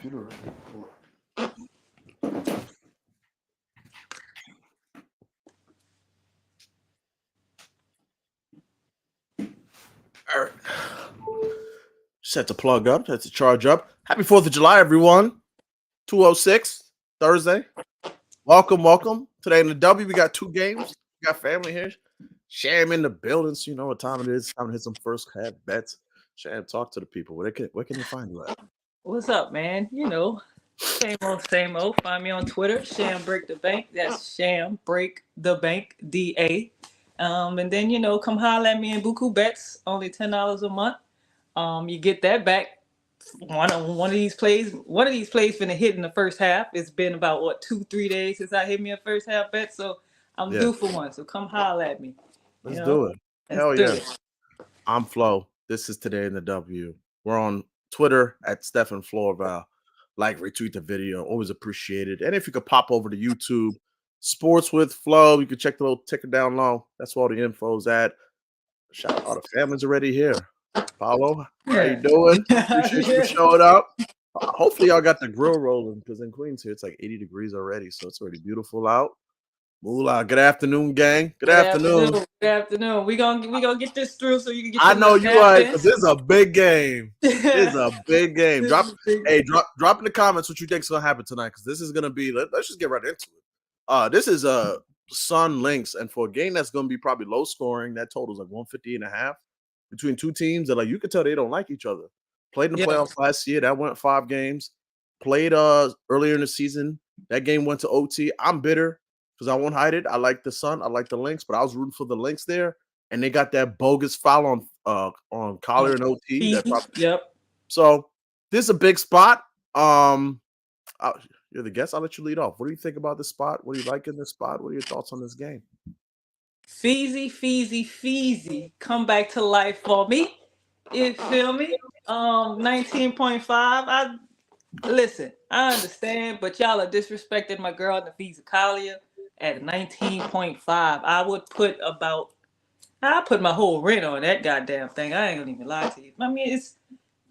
computer. All right. Set to plug up. Set to charge up. Happy 4th of July, everyone. 2:06 Thursday. Welcome. Today in the W, we got 2 games. We got family here. Sham in the building, so you know what time it is. Time to hit some first half bets. Sham, talk to the people. Where can they find you at? What's up, man? Same old, same old. Find me on Twitter, Sham Break the Bank. That's Sham Break the Bank, DA. And then come holler at me in Buku Bets, only $10 a month. You get that back. One of these plays, finna hit in the first half. It's been about 2-3 days since I hit me a first half bet, so I'm Yeah, due for one. So come holler at me. You let's know, do it. let's Hell do yeah. it. I'm Flo. This is Today in the W. We're on Twitter at Stephen Florval. Like, retweet the video. Always appreciate it. And if you could pop over to YouTube, Sports with Flo, you can check the little ticker down low. That's where all the info's at. Shout out, all the family's already here. Paulo, how you doing? Appreciate you showing up. Hopefully y'all got the grill rolling because in Queens here it's like 80 degrees already, so it's already beautiful out. Moolah, good afternoon, gang. Good afternoon. Good afternoon. We gonna get this through so you can get I your know little you like, because napkins. this is a big game. This is a big game. This is big. Drop in the comments what you think's gonna happen tonight, because this is gonna be. Let's just get right into it. This is a Sun Lynx, and for a game that's gonna be probably low scoring, that total's like 150.5 between two teams that, like, you can tell they don't like each other. Played in the playoffs last year, that went 5 games. Played earlier in the season, that game went to OT. I'm bitter because I won't hide it. I like the Sun, I like the Lynx, but I was rooting for the Lynx there, and they got that bogus foul on Collier and OT. Yep. So this is a big spot. You're the guest. I'll let you lead off. What do you think about this spot? What do you like in this spot? What are your thoughts on this game? Feezy, come back to life for me. You feel me? 19.5. Listen, I understand, but y'all are disrespecting my girl Nafisa Kalia at 19.5. I put my whole rent on that goddamn thing. I ain't gonna even lie to you. I mean,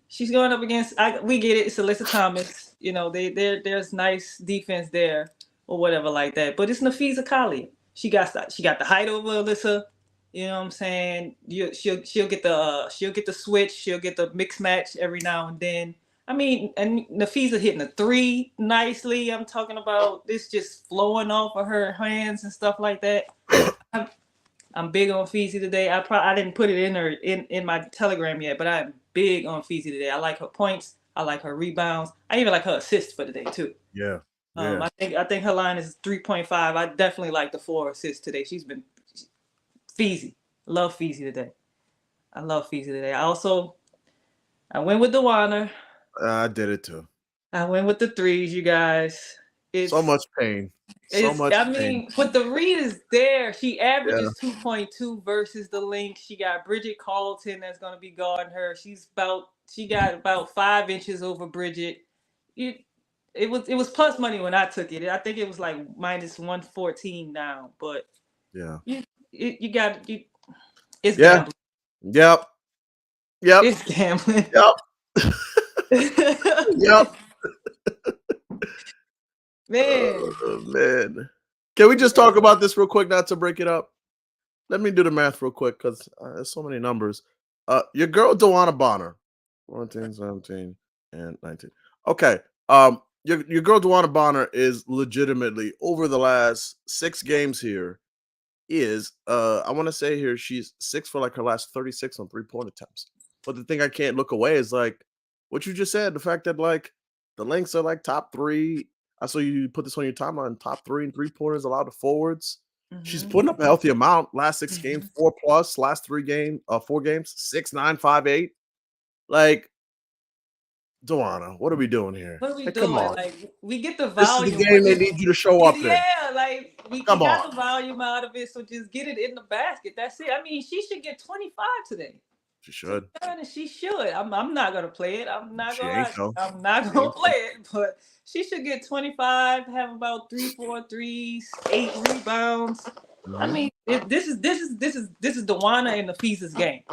she's going up against. We get it. It's Alyssa Thomas. There's nice defense there or whatever like that. But it's Nafisa Kalia. She got the height over Alyssa. You know what I'm saying? She'll get the switch. She'll get the mix match every now and then. I mean, and Nafisa hitting a 3 nicely. I'm talking about this just flowing off of her hands and stuff like that. I'm big on Feezy today. I didn't put it in my Telegram yet, but I'm big on Feezy today. I like her points. I like her rebounds. I even like her assists for today too. Yeah. I think her line is 3.5. I definitely like the 4 assists today. She's been Feezy. Love Feezy today. I love Feezy today. I went with Dewana. I did it too. I went with the 3s, you guys. It's so much pain. But the read is there. She averages 2.2 versus the Lynx. She got Bridget Carlton that's going to be guarding her. She got about 5 inches over Bridget. It was plus money when I took it. I think it was like minus 114 now. But it's gambling. Yep. It's gambling. Yep. Man. Can we just talk about this real quick, not to break it up? Let me do the math real quick because there's so many numbers. Your girl Dewana Bonner, 14, 17, and 19. Okay. Your girl Dewana Bonner is legitimately, over the last 6 games here, I want to say here she's 6 for like her last 36 on 3-point attempts. But the thing I can't look away is like what you just said, the fact that like the Lynx are like top 3. I saw you put this on your timeline, top 3 and 3-pointers allowed to forwards. Mm-hmm. She's putting up a healthy amount. Last 6 games, 4+. Last 4 games, 6, 9, 5, 8. Like, Dewana, what are we doing here? What are we doing? Come on. Like, we get the volume. This is the game they need you to show up in. Yeah, like we got the volume out of it, so just get it in the basket. That's it. I mean, she should get 25 today. She should. She should. I'm not gonna play it. I'm not gonna play it, but she should get 25, have about 3-4 threes, 8 rebounds. Mm-hmm. I mean, this is Dewana and Nafisa's game.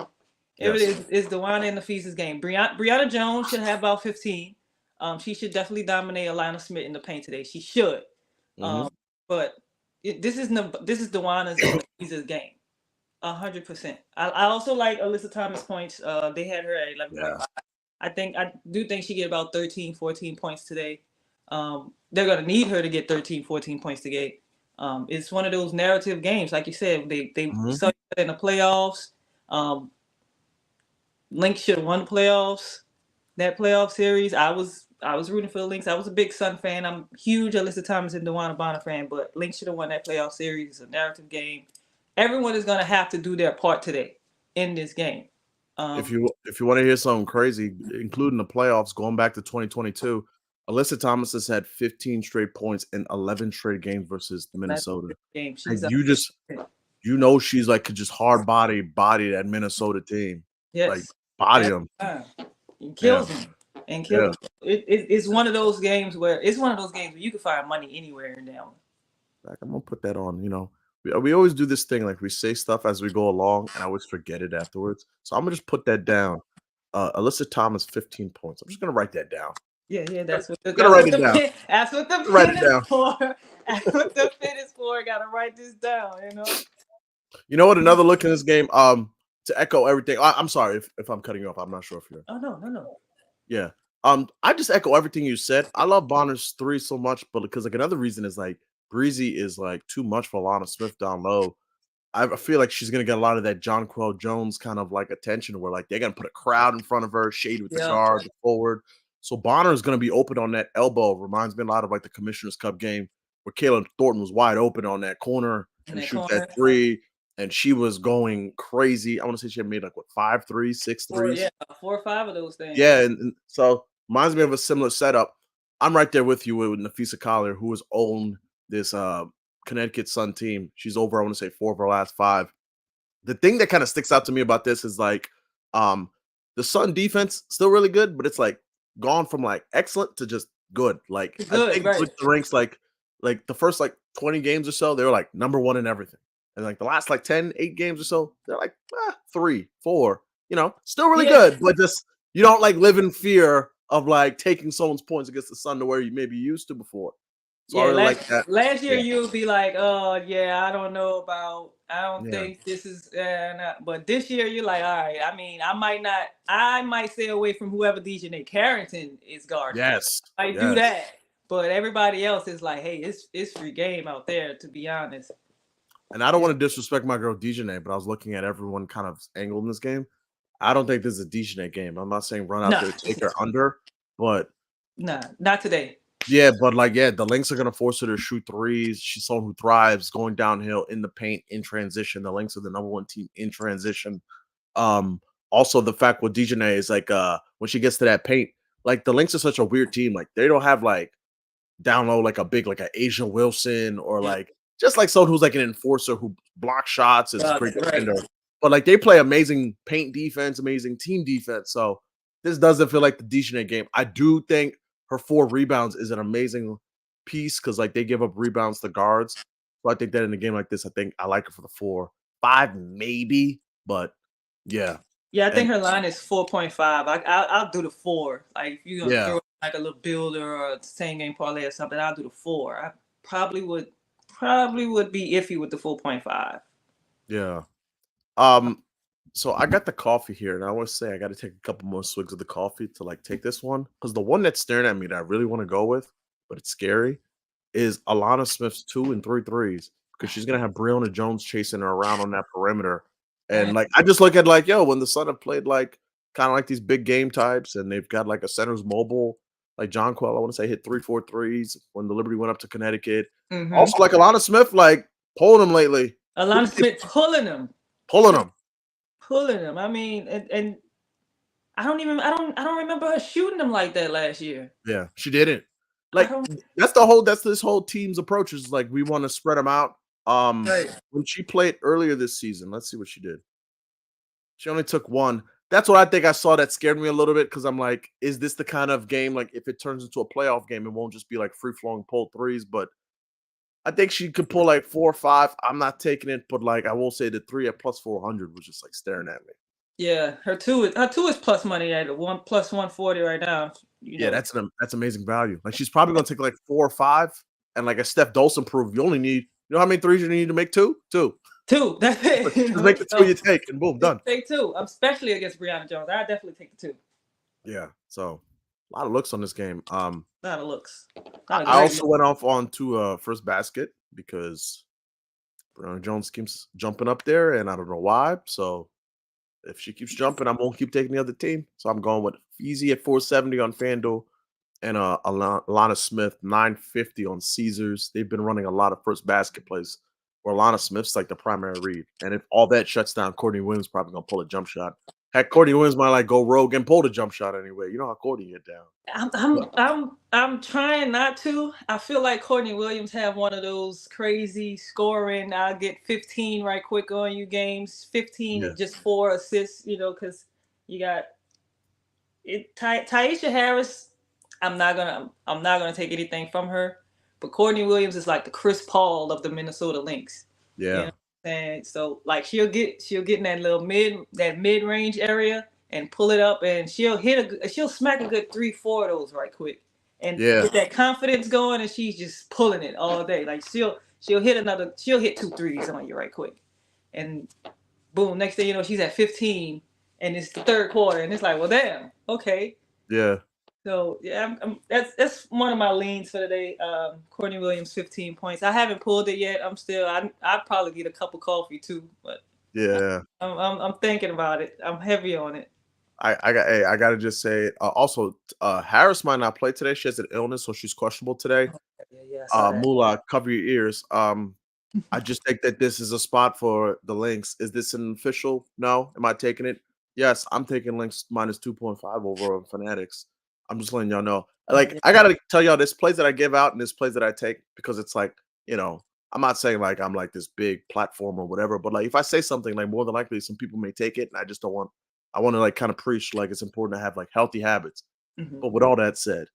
It's Dewana and Nafisa's game. Brianna Jones should have about 15. She should definitely dominate Alana Smith in the paint today. She should. Mm-hmm. But this is Dewana's and Nafisa's game. 100%. I also like Alyssa Thomas points. They had her at Yeah. 11.5. I do think she get about 13, 14 points today. They're gonna need her to get 13, 14 points today. It's one of those narrative games, like you said. They Mm-hmm. saw in the playoffs. Lynx should have won the playoffs. That playoff series, I was rooting for the Lynx. I was a big Sun fan. I'm a huge Alyssa Thomas and Dewana Bonner fan, but Lynx should have won that playoff series. It's a narrative game. Everyone is gonna have to do their part today in this game. If you want to hear something crazy, including the playoffs, going back to 2022, Alyssa Thomas has had 15 straight points in 11 straight games versus Minnesota. Game. And she's like could just hard body that Minnesota team. Yes. Like body them. And kills them. And kills them. It's one of those games where you can find money anywhere in that one. Like, I'm gonna put that on, you know. We always do this thing, like we say stuff as we go along, and I always forget it afterwards. So I'm gonna just put that down. Alyssa Thomas, 15 points. I'm just gonna write that down. Yeah, that's what the pin is for. That's what the pin is for. Gotta write this down, you know. You know what? Another look in this game. To echo everything. I'm sorry if I'm cutting you off. I'm not sure if you're. Oh no. Yeah. I just echo everything you said. I love Bonner's three so much, but because like another reason is like Breezy is like too much for Alana Smith down low. I feel like she's gonna get a lot of that Jonquel Jones kind of like attention where like they're gonna put a crowd in front of her, shade with the guard, the forward. So Bonner is gonna be open on that elbow. Reminds me a lot of like the Commissioner's Cup game where Kayla Thornton was wide open on that corner and shoot that three. And she was going crazy. I want to say she had made like what 5 threes, 6 threes. 4 or 5 of those things. Yeah, and so reminds me of a similar setup. I'm right there with you with Nafisa Collier, who has owned this Connecticut Sun team. She's over, I want to say 4 of her last 5. The thing that kind of sticks out to me about this is like the Sun defense still really good, but it's like gone from like excellent to just good. Like good, I think right. the ranks like the first like 20 games or so, they were like number 1 in everything. And like the last like 10, 8 games or so, they're like 3, 4, you know, still really good, but just you don't like live in fear of like taking someone's points against the Sun to where you maybe used to before. So I really like that. Last year you would be like, oh yeah, I don't think this is, but this year you're like, all right. I mean, I might stay away from whoever Dejanay Carrington is guarding. Yes, I do that, but everybody else is like, hey, it's free game out there, to be honest. And I don't want to disrespect my girl Dejanay, but I was looking at everyone kind of angled in this game. I don't think this is a Dejanay game. I'm not saying run out there take her under, but not today. Yeah, but like, the Lynx are gonna force her to shoot threes. She's someone who thrives going downhill in the paint in transition. The Lynx are the number 1 team in transition. Also the fact with Dejanay is like when she gets to that paint, like the Lynx are such a weird team. Like they don't have like down low like a big like an Asia Wilson or like just like someone who's like an enforcer who blocks shots is a great defender. But like they play amazing paint defense, amazing team defense. So this doesn't feel like the Dejanay game. I do think her 4 rebounds is an amazing piece because like they give up rebounds to guards. So I think that in a game like this, I think I like her for the 4. 5 maybe, but yeah. Yeah, I think her line is 4.5. I'll do the 4. Like if you're gonna throw like a little builder or a same game parlay or something, I'll do the 4. I probably would be iffy with the 4.5. Yeah. So I got the coffee here, and I want to say I got to take a couple more swigs of the coffee to like take this one because the one that's staring at me that I really want to go with, but it's scary, is Alana Smith's 2 and 3 threes because she's gonna have Breonna Jones chasing her around on that perimeter, and like I just look at like when the Sun have played like kind of like these big game types, and they've got like a center's mobile. Like Jonquel, I want to say hit 3-4 threes when the Liberty went up to Connecticut. Mm-hmm. Also, like Alana Smith, like pulling him lately. Alana Smith pulling him. I mean, and I don't remember her shooting them like that last year. Yeah, she didn't. Like that's this whole team's approach is like we want to spread them out. When she played earlier this season, let's see what she did. She only took 1. That's what I think I saw that scared me a little bit because I'm like, is this the kind of game like if it turns into a playoff game, it won't just be like free flowing pull threes, but I think she could pull like 4 or 5. I'm not taking it, but like I will say the 3 at plus 400 was just like staring at me. Yeah, her two is plus money at +140 right now. You Yeah, know, that's amazing value. Like, she's probably gonna take, like, 4 or 5, and, like, a Steph Dolson proof, you only need you know how many threes you need to make 2? 2. two. That's it. You Just know, make the 2 so you take, and boom, just done. take two. Especially against Brianna Jones. I definitely take the two. Yeah, so, a lot of looks on this game. Not a looks. I Not a I great also look. went off on to, first basket because Brianna Jones keeps jumping up there, and I don't know why, so if she keeps jumping, I won't keep taking the other team. So I'm going with Easy at 470 on FanDuel and Alana Smith 950 on Caesars. They've been running a lot of first basket plays where Alana Smith's like the primary read. And if all that shuts down, Courtney Williams probably gonna pull a jump shot. Heck, Courtney Williams might like go rogue and pull the jump shot anyway. You know how Courtney get down. I'm But I'm I'm I'm trying not to. I feel like Courtney Williams have one of those crazy scoring. I'll get 15 right quick on you games. 15 yeah, and just 4 assists. Because you got it. Taisha Harris. I'm not gonna take anything from her. But Courtney Williams is like the Chris Paul of the Minnesota Lynx. You know yeah, what I'm saying? So like she'll get in that mid range area and pull it up, and she'll smack a good 3-4 of those right quick and yeah, get that confidence going, and she's just pulling it all day. Like she'll hit 2 threes on you right quick, and boom, next thing you know she's at 15, and it's the third quarter, and it's like, well, damn, okay. yeah, So yeah, that's one of my leans for today. Courtney Williams, 15 points. I haven't pulled it yet. I'd probably get a cup of coffee too, but yeah. I'm thinking about it. I'm heavy on it. I gotta just say also Harris might not play today. She has an illness, so she's questionable today. Yeah, yeah, I saw that. Moolah, cover your ears. I just think that this is a spot for the Lynx. Is this an official? No. Am I taking it? Yes, I'm taking Lynx minus 2.5 over on Fanatics. I'm just letting y'all know. Like, Yeah. I gotta tell y'all, there's plays that I give out and there's plays that I take because it's like, I'm not saying like I'm like this big platform or whatever, but like if I say something, like more than likely some people may take it, and I want to like kind of preach like it's important to have like healthy habits. Mhm. But with all that said,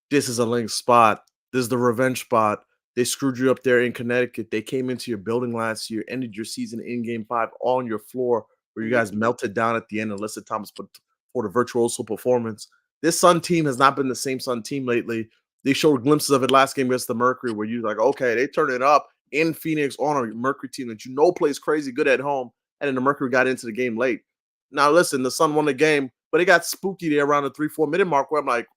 this is a Lynx spot. This is the revenge spot. They screwed you up there in Connecticut. They came into your building last year, ended your season in game 5 on your floor, where you Yeah. guys melted down at the end and Alyssa Thomas put for the virtuoso performance. This Sun team has not been the same Sun team lately. They showed glimpses of it last game against the Mercury, where you're like, okay, they turned it up in Phoenix on a Mercury team that plays crazy good at home, and then the Mercury got into the game late. Now, listen, the Sun won the game, but it got spooky there around the 3-4 minute mark where I'm like,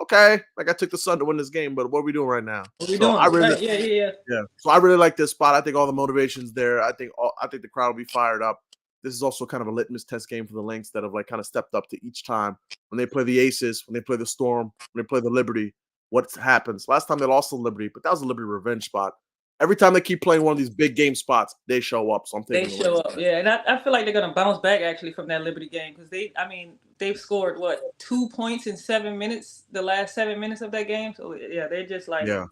okay, like I took the Sun to win this game, but what are we doing right now? What we So I doing? really, Right. Yeah, yeah, yeah. yeah. So I really like this spot. I think all the motivation's there. I think the crowd will be fired up. This is also kind of a litmus test game for the Lynx that have like kind of stepped up to each time when they play the Aces, when they play the Storm, when they play the Liberty. What happens? Last time they lost to Liberty, but that was a Liberty revenge spot. Every time they keep playing one of these big game spots, they show up. So I'm They taking the show Lynx. up, yeah, and I feel like they're gonna bounce back actually from that Liberty game because they've scored what 2 points in 7 minutes, the last 7 minutes of that game. So yeah, they're just like Yeah,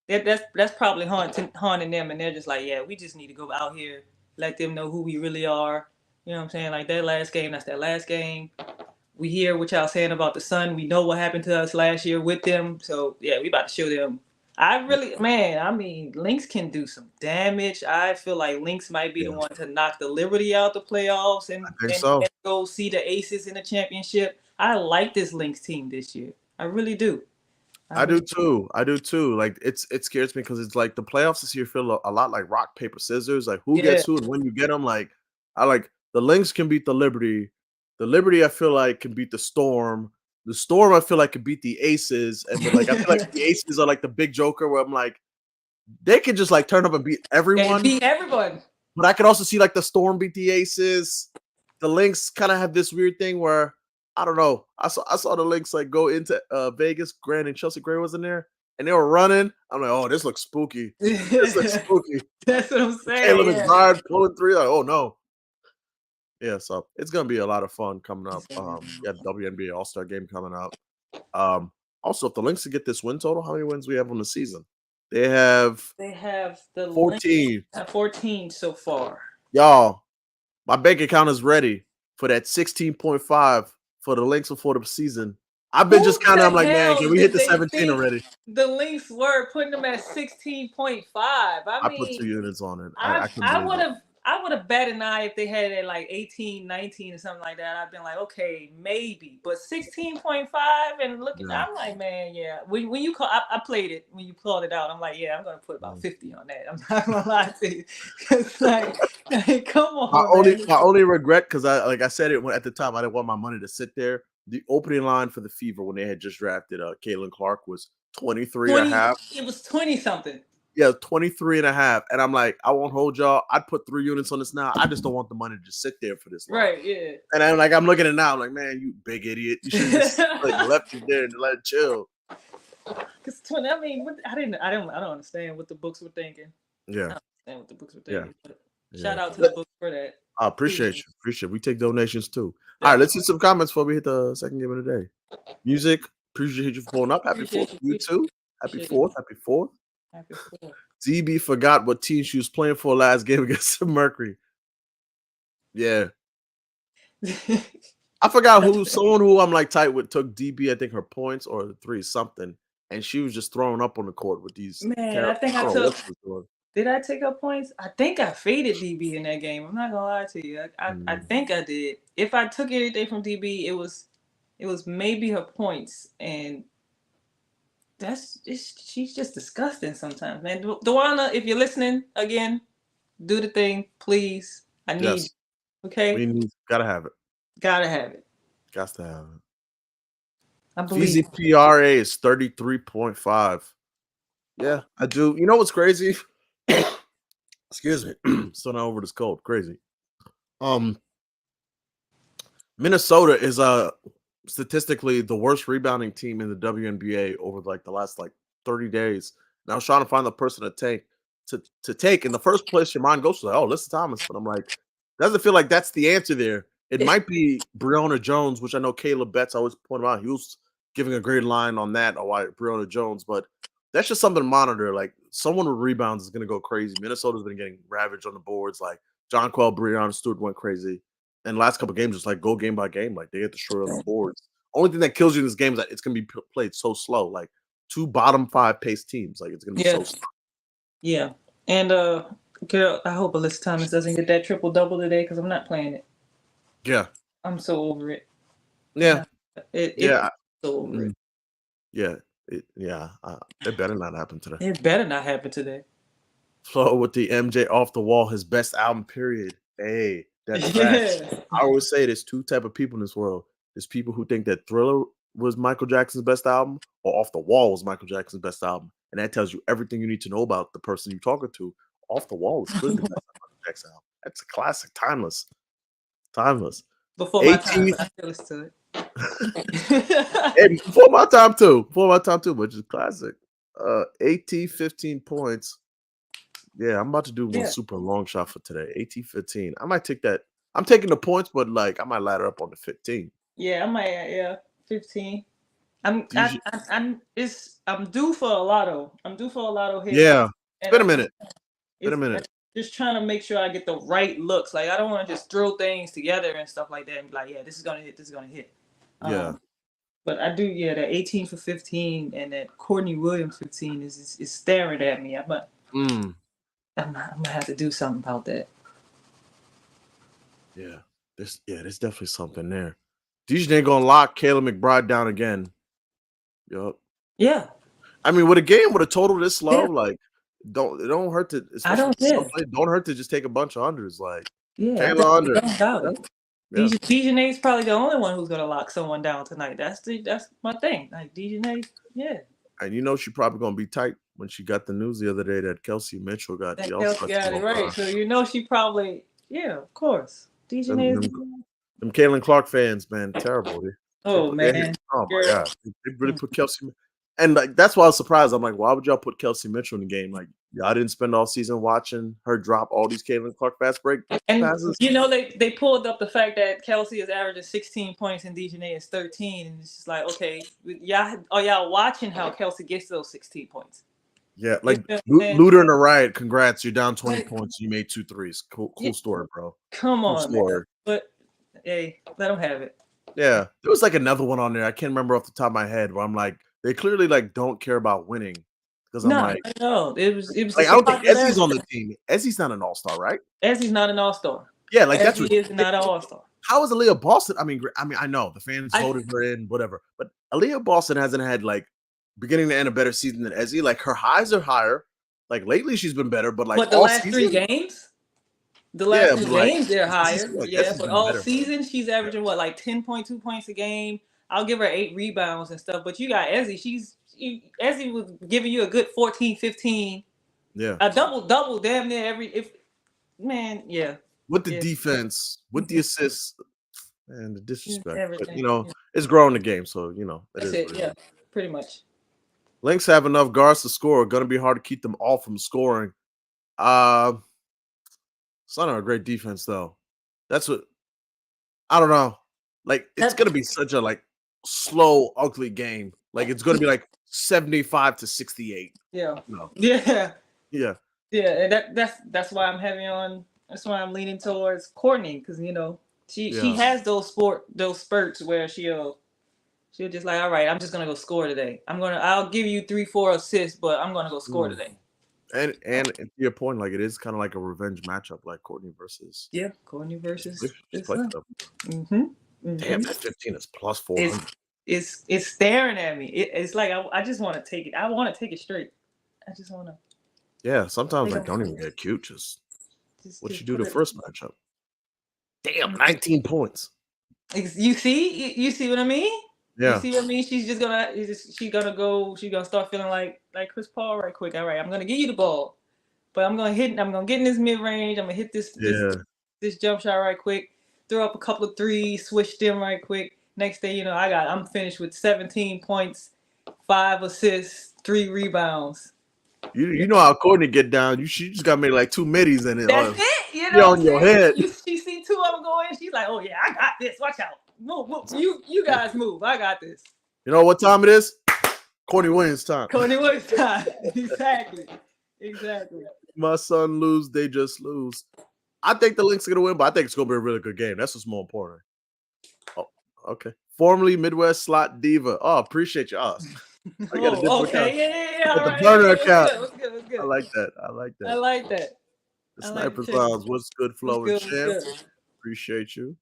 that's probably haunting them, and they're just like, yeah, we just need to go out here, let them know who we really are. You know what I'm saying? Like that last game, that's that last game. We hear what y'all saying about the Sun. We know what happened to us last year with them. So yeah, we about to show them. Lynx can do some damage. I feel like Lynx might be the yeah. one to knock the Liberty out the playoffs I and, think and, so. and go see the Aces in the championship. I like this Lynx team this year. I really do. I I do really too. I do too. Like it scares me because it's like the playoffs this year feel a lot like rock paper scissors. Like who yeah. gets who and when you get them. Like I like the Lynx can beat the Liberty. The Liberty I feel like can beat the Storm. The Storm I feel like can beat the Aces. And but like I feel like the Aces are like the big joker where I'm like they could just like turn up and beat And everyone. beat everyone. But I could also see like the Storm beat the Aces. The Lynx kind of have this weird thing where I don't know. I saw the Lynx like go into Vegas. Grant and Chelsea Gray was in there, and they were running. I'm like, oh, this looks spooky. This looks spooky. That's what I'm Caleb saying. Yeah. McBride pulling 3. Like, oh no. Yeah, so it's gonna be a lot of fun coming up. Yeah, WNBA All Star Game coming up. Um, Also, if the Lynx to get this win total, how many wins we have on the season? They have They have the Lynx 14. at 14 so far. Y'all, my bank account is ready for that 16.5 for the Lynx before the season. I've been Who just kind of, the I'm like, man, hell can we did hit the they 17 think already? the Lynx were putting them at 16.5? I I put mean, 2 units on it. I I couldn't I believe would it. have I would have batted an eye if they had it at like 18, 19 or something like that. I've been like, okay, maybe. But 16.5 and looking, Yeah. I'm like, man, yeah. When you call, I played it when you called it out. I'm like, yeah, I'm gonna put about 50 on that. I'm not gonna lie to you. It's like, come on, man. My only regret, because I said it at the time, I didn't want my money to sit there. The opening line for the Fever when they had just drafted Caitlin Clark was 23 and a 20, half. it was 20 something. Yeah, 23 and a half. And I'm like, I won't hold y'all. I'd put 3 units on this now. I just don't want the money to just sit there for this long. Right, yeah. And I'm looking at it now, I'm like, man, you big idiot. You should just like left it there and let it chill. Because 20, I mean, I don't understand what the books were thinking. Yeah. I don't understand what the books were thinking. Yeah. But shout out to the books for that. I appreciate you. Appreciate it. We take donations too. All right, let's hit some comments before we hit the second game of the day. Music, appreciate you for pulling up. Happy 4th. You too. Happy 4th. Happy 4th. Happy 4th. ZB forgot what team she was playing for last game against the Mercury. Yeah. I forgot someone who I'm like tight with took DB, I think her points or the 3 something, and she was just throwing up on the court with these. Man, I think I took. Did I take up points? I think I faded DB in that game. I'm not gonna lie to you. I think I did. If I took anything from DB, it was maybe her points, and she's just disgusting sometimes, man. Dwana, if you're listening again, do the thing, please. I need you. Okay. Gotta have it. Gotta have it. Got to have it. I believe PRA is 33.5. Yeah, I do. You know what's crazy? Excuse me. Still not over this cold. Crazy. Minnesota is statistically the worst rebounding team in the WNBA over like the last 30 days. And I was trying to find the person to take. In the first place, your mind goes to Alyssa Thomas, but I'm like, doesn't feel like that's the answer there. It might be Breonna Jones, which I know Caleb Betts always pointed out. He was giving a great line on that, or why Breonna Jones, but that's just something to monitor. Like, someone with rebounds is going to go crazy. Minnesota's been getting ravaged on the boards. Like, Jonquel, Breonna Stewart went crazy. And last couple games, just go game by game. Like, they get destroyed on the boards. Only thing that kills you in this game is that it's going to be played so slow. Like, 2 bottom 5 pace teams. Like, it's going to be so slow. Yeah. And, girl, I hope Alyssa Thomas doesn't get that triple-double today because I'm not playing it. Yeah. I'm so over it. Yeah. I'm so over it. Yeah. It better not happen today. It better not happen today. Flo with the MJ off the wall, his best album, period. Hey, that's facts. I always say there's 2 type of people in this world. There's people who think that Thriller was Michael Jackson's best album, or Off the Wall was Michael Jackson's best album. And that tells you everything you need to know about the person you're talking to. Off the Wall is clearly the best Michael Jackson album. That's a classic, timeless. Before my time, I still listen to it. Hey, before my time too, which is classic. AT 15 points. Yeah, I'm about to do one super long shot for today. AT 15. I might take that. I'm taking the points, but I might ladder up on the 15. Yeah, I might. 15. I'm due for a lotto. I'm due for a lotto here. Yeah, it's been a minute. Just trying to make sure I get the right looks. Like, I don't want to just throw things together and stuff like that and be like, yeah, this is gonna hit. This is gonna hit. Yeah. But I do. Yeah, that 18 for 15 and that Courtney Williams 15 is staring at me. I'm gonna have to do something about that. Yeah. There's definitely something there. DJ gonna lock Kayla McBride down again. Yup. Yeah. I mean, with a game with a total this low, don't hurt to. Don't hurt to just take a bunch of unders. Kayla under. DJ's probably the only one who's gonna lock someone down tonight. That's my thing. Like, DJ, yeah. And she's probably gonna be tight when she got the news the other day that Kelsey Mitchell got the Kelsey got it right. So she probably, of course. DJ. Them Caitlin Clark fans, man, terrible. Oh man. Oh my God. They really put Kelsey. And that's why I was surprised. I'm like, why would y'all put Kelsey Mitchell in the game? Like, I didn't spend all season watching her drop all these Caitlin Clark fast break passes. They pulled up the fact that Kelsey is averaging 16 points and DJ is 13, and it's just like, okay, y'all watching how Kelsey gets those 16 points? Yeah, Looter and the Riot. Congrats, you're down 20 points. You made 2 threes. Cool story, bro. Come on, man. But hey, let them have it. Yeah, there was another one on there. I can't remember off the top of my head where I'm like, they clearly don't care about winning, Because I'm No, like, no, it was the I don't think surprise Ezzy's last on year. the team. Ezzy's not an all-star, right? Ezzy's not an all-star. Yeah, like that's Ezzy is not an ridiculous. all-star. How is Aaliyah Boston? I mean, I know the fans I- voted her in, whatever, but Aaliyah Boston hasn't had like beginning to end a better season than Ezzy. Like her highs are higher. Like lately, she's been better, but like But the all last three season, games, yeah, but like they're this is higher. like Yeah, Ezzy's but been all better. season she's Yeah. averaging what, like 10.2 points a game. I'll give her 8 rebounds and stuff. But you got Ezzy. Ezzy was giving you a good 14, 15, Yeah. a double damn near every yeah. With the Yeah. defense, with the assists, and the disrespect. But Everything. you know, Yeah. it's growing the game, so you know it That's is it. what it Yeah, is. pretty much. Lynx have enough guards to score. Going to be hard to keep them all from scoring. It's not a great defense though. That's what I don't know. Like it's gonna be such a like slow, ugly game. Like it's gonna be like 75 to 68. Yeah. No. Yeah. Yeah. Yeah, and that's why I'm heavy on. That's why I'm leaning towards Courtney, because she has those spurts where she'll just like, all right, I'm just gonna go score today. I'll give you 3-4 assists, but I'm gonna go score today. And to your point, like it is kind of like a revenge matchup, like Courtney versus Courtney versus just play stuff. Mm-hmm. Damn, that 15 is plus 400. It's staring at me. It's like I just want to take it. I want to take it straight. I just want to. Yeah, sometimes I don't even get cute. Just what you do the first matchup. Damn, 19 points. You see what I mean? Yeah. You see what I mean? She's gonna start feeling like Chris Paul right quick. All right, I'm gonna give you the ball, but I'm gonna get in this mid range. I'm gonna hit this jump shot right quick, throw up a couple of threes, switch them right quick. Next day, I'm finished with 17 points, 5 assists, 3 rebounds. You know how Courtney get down. She just got to make like 2 middies and That's it. You know, on your head. She see 2 of them go in. She's like, "Oh yeah, I got this. Watch out. Move. You guys move. I got this." You know what time it is? Courtney Williams time. Courtney Williams time. Exactly. My son lose, they just lose. I think the Lynx are gonna win, but I think it's gonna be a really good game. That's what's more important. Oh, okay. Formerly Midwest Slot Diva. Oh, appreciate you. Oh, I got a different account. Yeah. With the burner account. What's good. I like that. The Sniper Sounds. What's good, Flo and Champ? Appreciate you.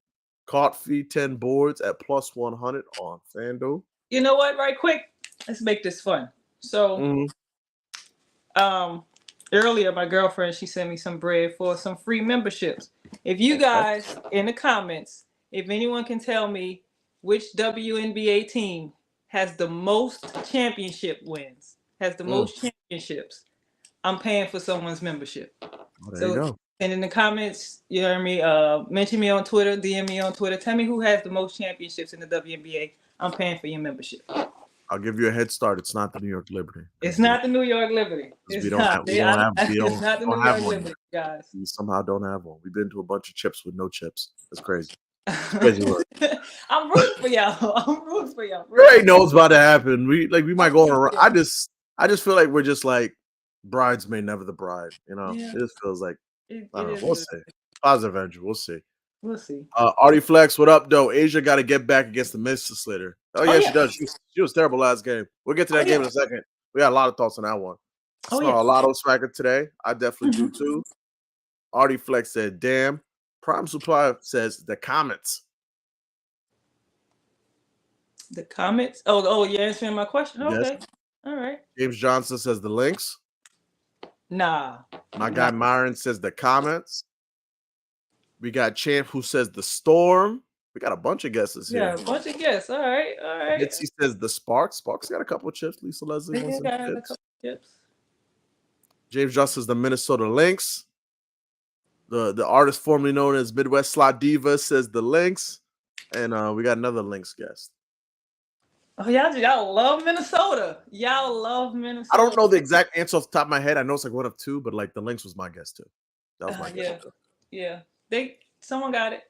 Caught fee 10 boards at plus 100 on FanDuel. You know what? Right quick, let's make this fun. So, earlier my girlfriend, she sent me some bread for some free memberships. If you guys in the comments, if anyone can tell me which WNBA team has the most championship wins, has the most championships, I'm paying for someone's membership. There you go. And in the comments, you heard me, mention me on Twitter, DM me on Twitter. Tell me who has the most championships in the WNBA. I'm paying for your membership. I'll give you a head start. It's not the New York Liberty. It's not the New York Liberty. It's not the New York Liberty, guys. We somehow don't have one. We've been to a bunch of chips with no chips. That's crazy. Crazy work. I'm rooting for y'all. There ain't knows about to happen. We might go on a run. I just feel like we're just like bridesmaid, never the bride. You know, it just feels like I don't know. We'll see. Positive energy. We'll see. Artie Flex, what up, though? Asia got to get back against the Mr. Slater. Oh yeah, she does. She was terrible last game. We'll get to that game in a second. We got a lot of thoughts on that one. A lot of smacker today. I definitely do too. Artie Flex said, "Damn." Prime Supply says the comments. The comments? Oh, you're answering my question? Okay. Yes. All right. James Johnson says the links. Nah. My guy Myron says the comments. We got Champ who says the storm. We got a bunch of guesses here. Yeah, a bunch of guesses. All right. Mitzi says the Sparks. Sparks got a couple of chips. Lisa Leslie wants some got a couple of chips. James Johnson says the Minnesota Lynx. The artist formerly known as Midwest Slot Diva says the Lynx. And we got another Lynx guest. Oh, y'all love Minnesota. I don't know the exact answer off the top of my head. I know it's like one of two, but like the Lynx was my guess too. That was my guess. Yeah. Someone got it.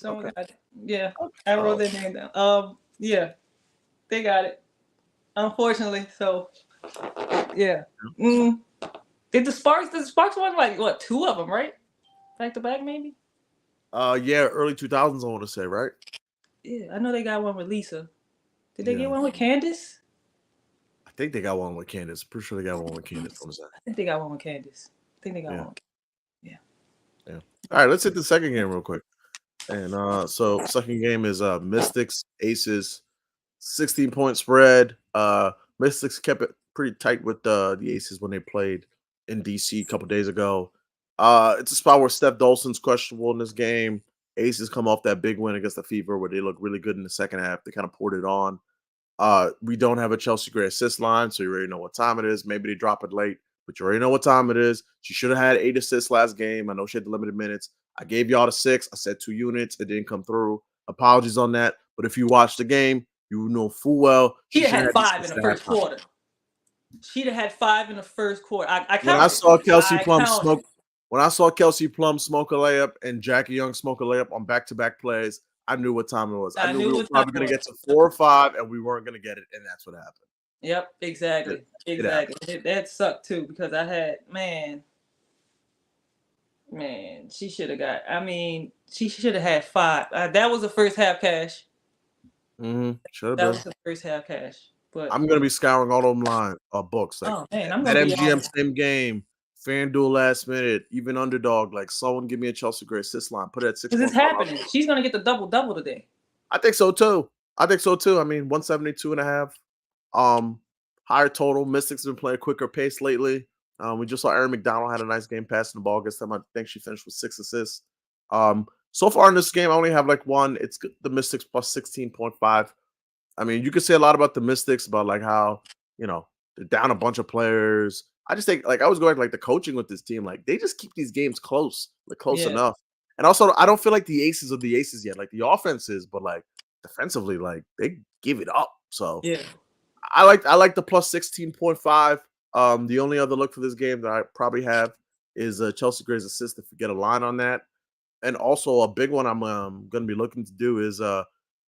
Got it. Yeah. I wrote their name down. Yeah. They got it. Unfortunately. So yeah. Did the Sparks won like what, 2 of them, right? Back to back, maybe? Yeah, early 2000s, I want to say, right? Yeah, I know they got one with Lisa. Did they get one with Candace? I think they got one with Candace. Pretty sure they got one with Candace. What was that? I think they got one with Candace. I think they got Yeah, one. Yeah. yeah. All right, let's hit the second game real quick. And so second game is Mystics Aces, 16-point spread. Mystics kept it pretty tight with the Aces when they played in DC a couple days ago. It's a spot where Steph Dolson's questionable in this game. Aces come off that big win against the Fever where they look really good in the second half. They kind of poured it on. We don't have a Chelsea Gray assist line, so you already know what time it is. Maybe they drop it late, but you already know what time it is. She should have had 8 assists last game. I know she had the limited minutes. I gave y'all the 6. I said 2 units. It didn't come through. Apologies on that. But if you watch the game, you know full well she She'd should have have had had 5 in the first quarter. She'd have had 5 in the first quarter. I counted. When I saw Kelsey Plum counted. smoke, when I saw Kelsey Plum smoke a layup and Jackie Young smoke a layup on back-to-back plays, I knew what time it was. I knew we were probably going to get to 4 or 5, and we weren't going to get it, and that's what happened. Yep, exactly. Exactly. That sucked too because I had she should have got. I mean, she should have had 5. That was the first half cash. Should have That been. was the first half cash. But I'm gonna be scouring all them books. Like, oh man, I'm that gonna MGM same game, FanDuel last minute, even underdog. Like, someone give me a Chelsea Gray assist line. Put it at 6. Because it's happening. She's gonna get the double today. I think so too. I mean, 172.5. Higher total. Mystics have been playing quicker pace lately. We just saw Erin McDonald had a nice game passing the ball against them. I think she finished with 6 assists. So far in this game, I only have like one. It's the Mystics plus 16.5. I mean, you could say a lot about the Mystics, about like how, they're down a bunch of players. I just think, like, I was going like the coaching with this team, like they just keep these games close, like close enough. And also, I don't feel like the Aces are the Aces yet. Like the offenses, but like defensively, like they give it up. So I like the plus 16.5. The only other look for this game that I probably have is Chelsea Gray's assist if we get a line on that. And also a big one I'm going to be looking to do is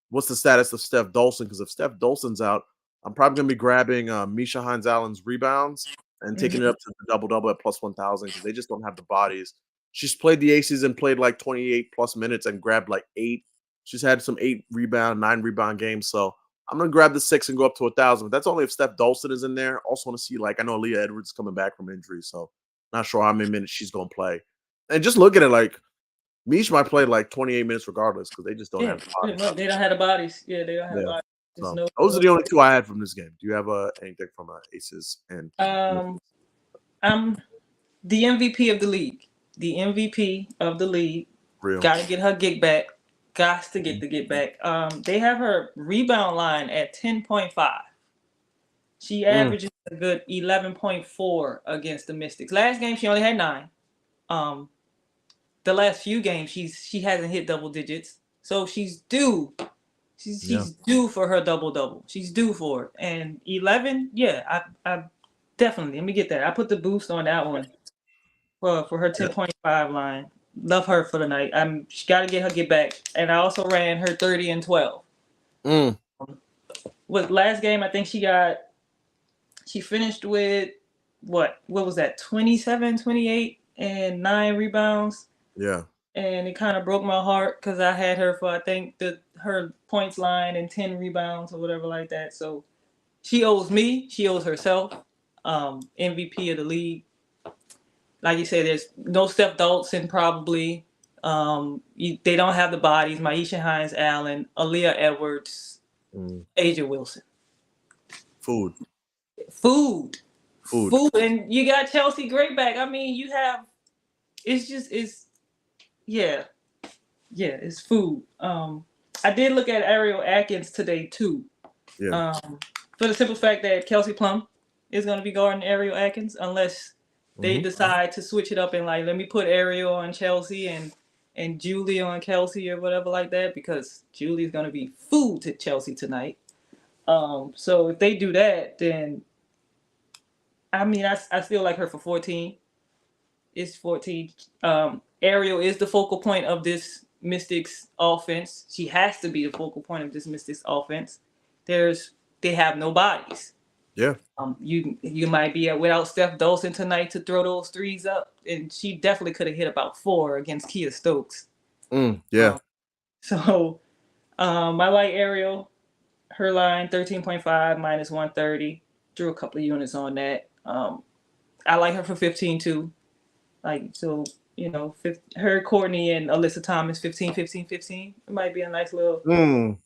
what's the status of Steph Dolson? Because if Steph Dolson's out, I'm probably going to be grabbing Misha Hines-Allen's rebounds and taking it up to the double-double at plus 1,000 because they just don't have the bodies. She's played the Aces and played like 28-plus minutes and grabbed like 8. She's had some 8-rebound, 9-rebound games. So I'm going to grab the 6 and go up to 1,000. But that's only if Steph Dolson is in there. Also want to see, like, I know Leah Edwards is coming back from injury, so not sure how many minutes she's going to play. And just look at it, like, Mish might play like 28 minutes regardless because they just don't have the bodies. They don't have the bodies. Yeah, they don't have the bodies. So those are the only 2 I had from this game. Do you have anything from Aces? And I'm the MVP of the league. The MVP of the league. Got to get her gig back. Got to get the get back. They have her rebound line at 10.5. She averages a good 11.4 against the Mystics. Last game she only had 9. The last few games she hasn't hit double digits, so she's due. She's due for her double. She's due for it. And 11, I definitely, let me get that. I put the boost on that one for her 10.5 line. Love her for the night. She got to get her get back. And I also ran her 30 and 12. With last game, I think she finished with what was that? 27, 28 and 9 rebounds. Yeah. And it kind of broke my heart because I had her for, I think, her points line and 10 rebounds or whatever like that. So she owes me. She owes herself. MVP of the league. Like you said, there's no Steph Dolson probably. They don't have the bodies. Misha Hines-Allen, Aaliyah Edwards, Asia Wilson. Food. And you got Chelsea Gray back. I mean, you have, it's food. I did look at Ariel Atkins today too. Yeah. For the simple fact that Kelsey Plum is going to be guarding Ariel Atkins unless they decide to switch it up and like, let me put Ariel on Chelsea and Julie on Kelsey or whatever like that, because Julie is going to be food to Chelsea tonight. So if they do that, then I mean, I still like her for 14. It's 14. Ariel is the focal point of this Mystics offense. She has to be the focal point of this Mystics offense. They have no bodies. Yeah. You might be without Steph Dolson tonight to throw those threes up, and she definitely could have hit about 4 against Kia Stokes. So I like Ariel. Her line 13.5 minus 130. drew a couple of units on that. I like her for 15 too. Like so, her, Courtney, and Alyssa Thomas, 15, 15, 15. It might be a nice little,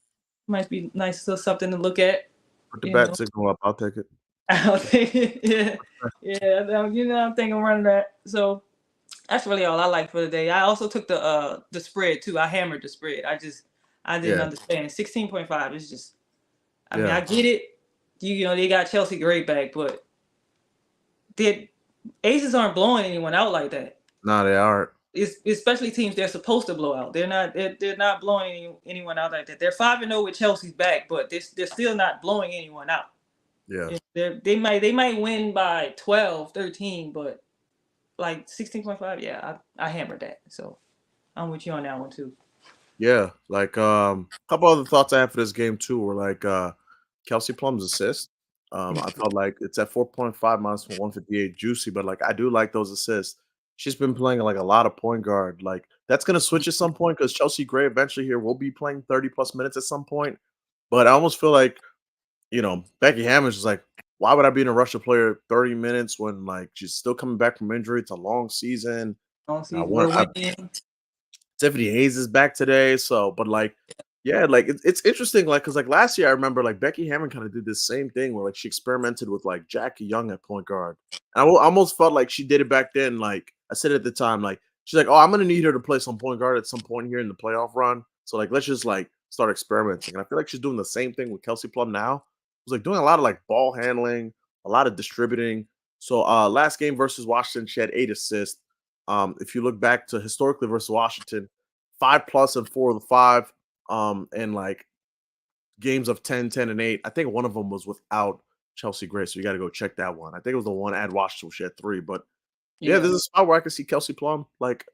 might be nice little something to look at. Put the You know, bat signal up. I'll take it. I'll take it. Yeah, yeah. I'm thinking running that. So that's really all I like for the day. I also took the spread too. I hammered the spread. I didn't Yeah, understand. 16.5 is just. I mean, I yeah. get it. They got Chelsea great back, but did aces aren't blowing anyone out like that. No, they aren't. It's especially teams they're supposed to blow out. They're not blowing anyone out like that. They're 5-0 with Chelsea's back, but they're still not blowing anyone out. Yeah. They might win by 12, 13, but like 16.5, yeah, I hammered that. So I'm with you on that one too. Yeah, like couple other thoughts I have for this game too were like Kelsey Plum's assist. I felt like it's at 4.5 minus 158 juicy, but like I do like those assists. She's been playing like a lot of point guard. Like that's gonna switch at some point because Chelsea Gray eventually here will be playing 30 plus minutes at some point. But I almost feel like, Becky Hammond's just like, why would I be in a rush to play her 30 minutes when like she's still coming back from injury? It's a long season. Long And season, we're winning. Tiffany Hayes is back today, so but like, yeah, like it's interesting, like because like last year I remember like Becky Hammond kind of did this same thing where like she experimented with like Jackie Young at point guard. And almost felt like she did it back then. Like I said at the time, like she's like, oh, I'm gonna need her to play some point guard at some point here in the playoff run. So like let's just like start experimenting. And I feel like she's doing the same thing with Kelsey Plum now. She's like doing a lot of like ball handling, a lot of distributing. So last game versus Washington, she had 8 assists. If you look back to historically versus Washington, 5+ and 4 of the 5, and like games of 10, 10, and 8. I think one of them was without Chelsea Gray, so you got to go check that one. I think it was the one at Washington. She had 3, but yeah, Yeah, this is a spot where I can see Kelsey Plum. Like,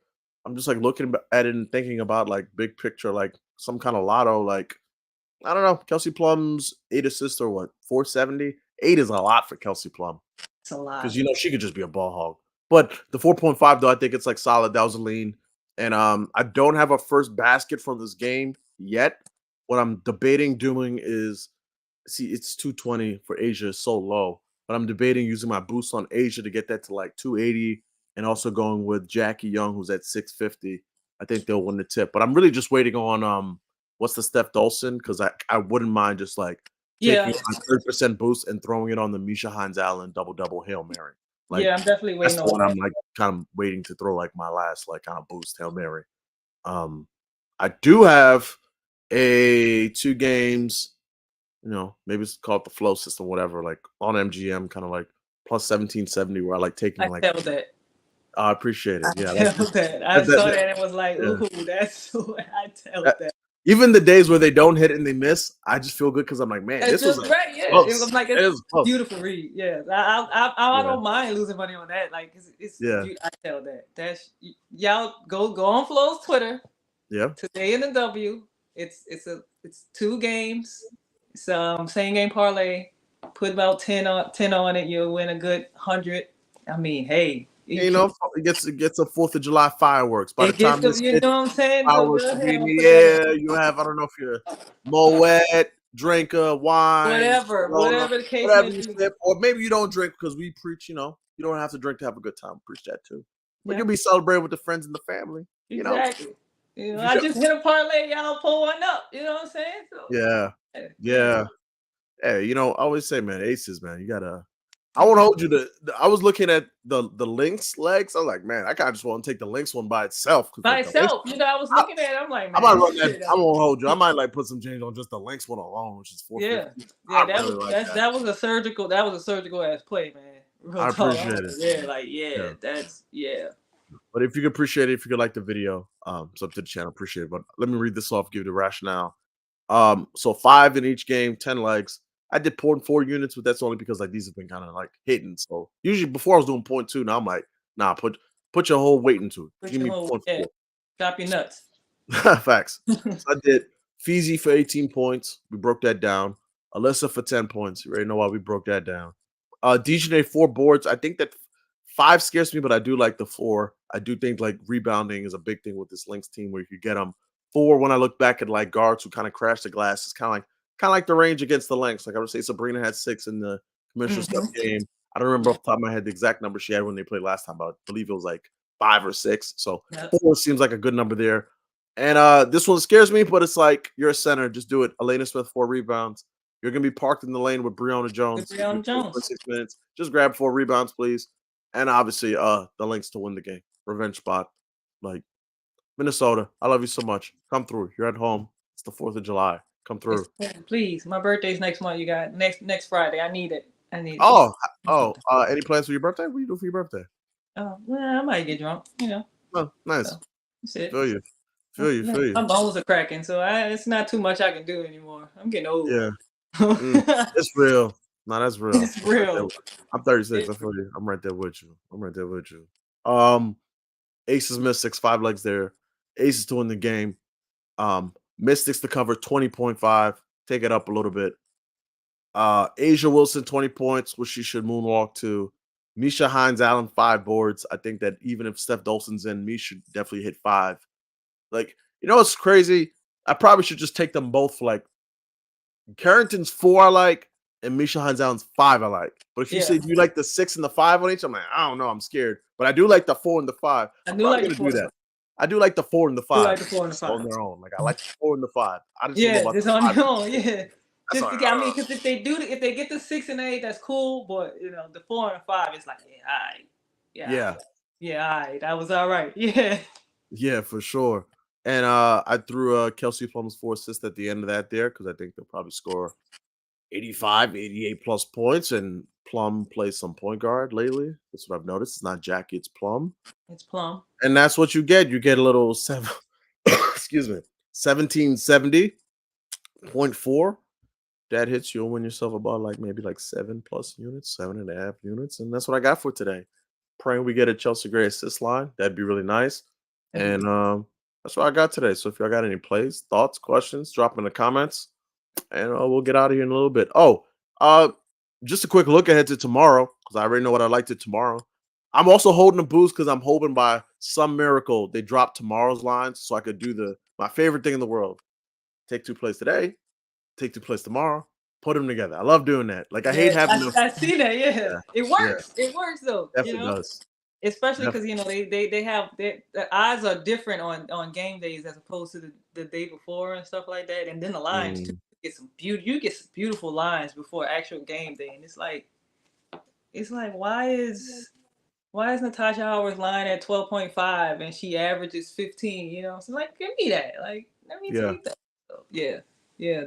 I'm just like looking at it and thinking about like big picture, like some kind of lotto. Like, I don't know, Kelsey Plum's 8 assists or what, 470? 8 is a lot for Kelsey Plum. it's a Because lot. she could just be a ball hog. But the 4.5 though, I think it's like solid. That was a lean. And I don't have a first basket from this game yet. What I'm debating doing is see, it's 220 for Asia is so low. But I'm debating using my boost on Asia to get that to like 280 and also going with Jackie Young, who's at 650. I think they'll win the tip. But I'm really just waiting on what's the Steph Dolson? Because I wouldn't mind just like Yeah, taking a 30% boost and throwing it on the Misha Hines Allen double Hail Mary. Like yeah, I'm definitely that's waiting the on one that. I'm like kind of waiting to throw like my last like kind of boost Hail Mary. I do have a 2 games, maybe it's called the flow system, whatever, like on MGM, kind of like plus 1770, where I like taking I like felt that. I appreciate it. I Yeah, felt that. I that, that, saw that- that and was like, yeah. ooh, that's what I That- felt that. even the days where they don't hit and they miss, I just feel good because I'm like, man, It's this was just like right, yeah. It was close. like It it's was close. beautiful read. Yeah, I Yeah, don't mind losing money on that. Like it's yeah, I tell that. Y'all go on Flo's Twitter yeah. today in the W. It's 2 games. It's same game parlay. Put about 10 on it. You'll win a good 100. I mean, hey, You know, it gets a 4th of July fireworks. By the it gets time the, this you hits, know what I'm saying. So fireworks go will be ahead in and the put that in. air. You have, I don't know if you're Moet, drinker, wine, Corona, Whatever the case whatever may you be. sip, or maybe you don't drink because we preach, you don't have to drink to have a good time. Preach that too. But Yeah, you'll be celebrating with the friends and the family, exactly. If you I show, just hit a parlay. Y'all pull one up. You know what I'm saying? So yeah, yeah. yeah. Hey, I always say, man, aces, man, you gotta. I You won't got hold you to. I was looking at the Lynx legs. I was like, man, I kind of just want to take the Lynx one by itself because by like the Lynx. itself. I was looking at it. I'm like, I might man, run this that. shit. I won't hold you. I might like put some change on just the Lynx one alone, which is Yeah, 450. yeah. I really like that. That was a surgical. That was a surgical ass play, man. Real I talk. appreciate it. Yeah, like yeah. Yeah. That's yeah. But if you could appreciate it, if you could like the video, sub to the channel, appreciate it. But let me read this off, give you the rationale. So 5 in each game, 10 legs. I did 0.4 units, but that's only because like these have been kind of like hitting. So usually before I was doing 0.2, now I'm like, nah, put your whole weight into it. Put Give your me whole point yeah. 0.4. Drop your nuts. Facts. So I did Feezy for 18 points. We broke that down. Alyssa for 10 points. You already know why we broke that down. DJ 4 boards. I think that 5 scares me, but I do like the 4. I do think like rebounding is a big thing with this Lynx team where you could get them. 4, when I look back at like guards who kind of crash the glass, it's kind of like the range against the Lynx. Like I would say Sabrina had 6 in the Commissioner Steph Mhm. game. I don't remember off the top of my head the exact number she had when they played last time, but I believe it was like 5 or 6. So Yep. 4 seems like a good number there. And this one scares me, but it's like you're a center. Just do it. Elena Smith, 4 rebounds. You're gonna be parked in the lane with Breonna With Jones. You Breonna play Jones. 6 minutes. Just grab 4 rebounds, please. And obviously, the links to win the game. Revenge spot. Like Minnesota. I love you so much. Come through. You're at home. It's the 4th of July. Come It's, through. please, my birthday's next month. You got next Friday. I need it. I need it. Oh, Do something. any plans for your birthday? What do you do for your birthday? Well, I might get drunk. Oh, nice. So that's it. Feel you. Feel you. Feel you. My bones are cracking, so it's not too much I can do anymore. I'm getting old. Yeah. It's real. No, that's real. It's I'm right there real. I'm 36. I It's feel you. I'm right there with you. I'm right there with you. Um, Aces Mystics, 5 legs there. Aces to win the game. Mystics to cover 20.5. Take it up a little bit. Asia Wilson, 20 points, which she should moonwalk to. Misha Hines Allen, 5 boards. I think that even if Steph Dolson's in, Misha should definitely hit 5. Like, what's crazy? I probably should just take them both for like Carrington's 4 I like, and Misha Hines Allen's 5 I like. But if you yeah. say do you like the 6 and the 5 on each, I'm like, I don't know, I'm scared. But I do like the 4 and the 5. I I'm do probably like the gonna do 4 and that. 5. I do like the 4 and the Do 5 like the 4 and the just on 5. their own. Like I like the 4 and the 5. I just don't know Yeah, about just the on 5. your own. Yeah. That's Just all to, I mean, right. because if they get the 6 and 8, that's cool. But the 4 and 5, it's like, yeah, all right, yeah, all Yeah. right. Yeah, all right, that was all right. Yeah. Yeah, for sure. And I threw Kelsey Plum's 4 assists at the end of that there because I think they'll probably score 85, 88 plus points. And Plum plays some point guard lately. That's what I've noticed. It's not Jackie, it's Plum. It's Plum. And that's what you get. You get a little 7, excuse me, 1770.4. That hits, you'll win yourself about like maybe like 7 plus units, 7.5 units. And that's what I got for today. Praying we get a Chelsea Gray assist line. That'd be really nice. And that's what I got today. So if y'all got any plays, thoughts, questions, drop in the comments. And we'll get out of here in a little bit. Oh, just a quick look ahead to tomorrow, because I already know what I like to tomorrow. I'm also holding a boost because I'm hoping by some miracle they drop tomorrow's lines so I could do my favorite thing in the world. Take 2 plays today, take 2 plays tomorrow, put them together. I love doing that. Like I hate Yeah, having to. I see that. Yeah, Yeah, it yeah, works. It works though. definitely does. Especially because Definitely. they have the odds are different on game days as opposed to the day before and stuff like that, and then the lines too. Mm, You get some beautiful lines before actual game day, and it's like why is Natasha Howard's line at 12.5 and she averages 15? So like give me that. Like let me yeah, take that. So, yeah, yeah.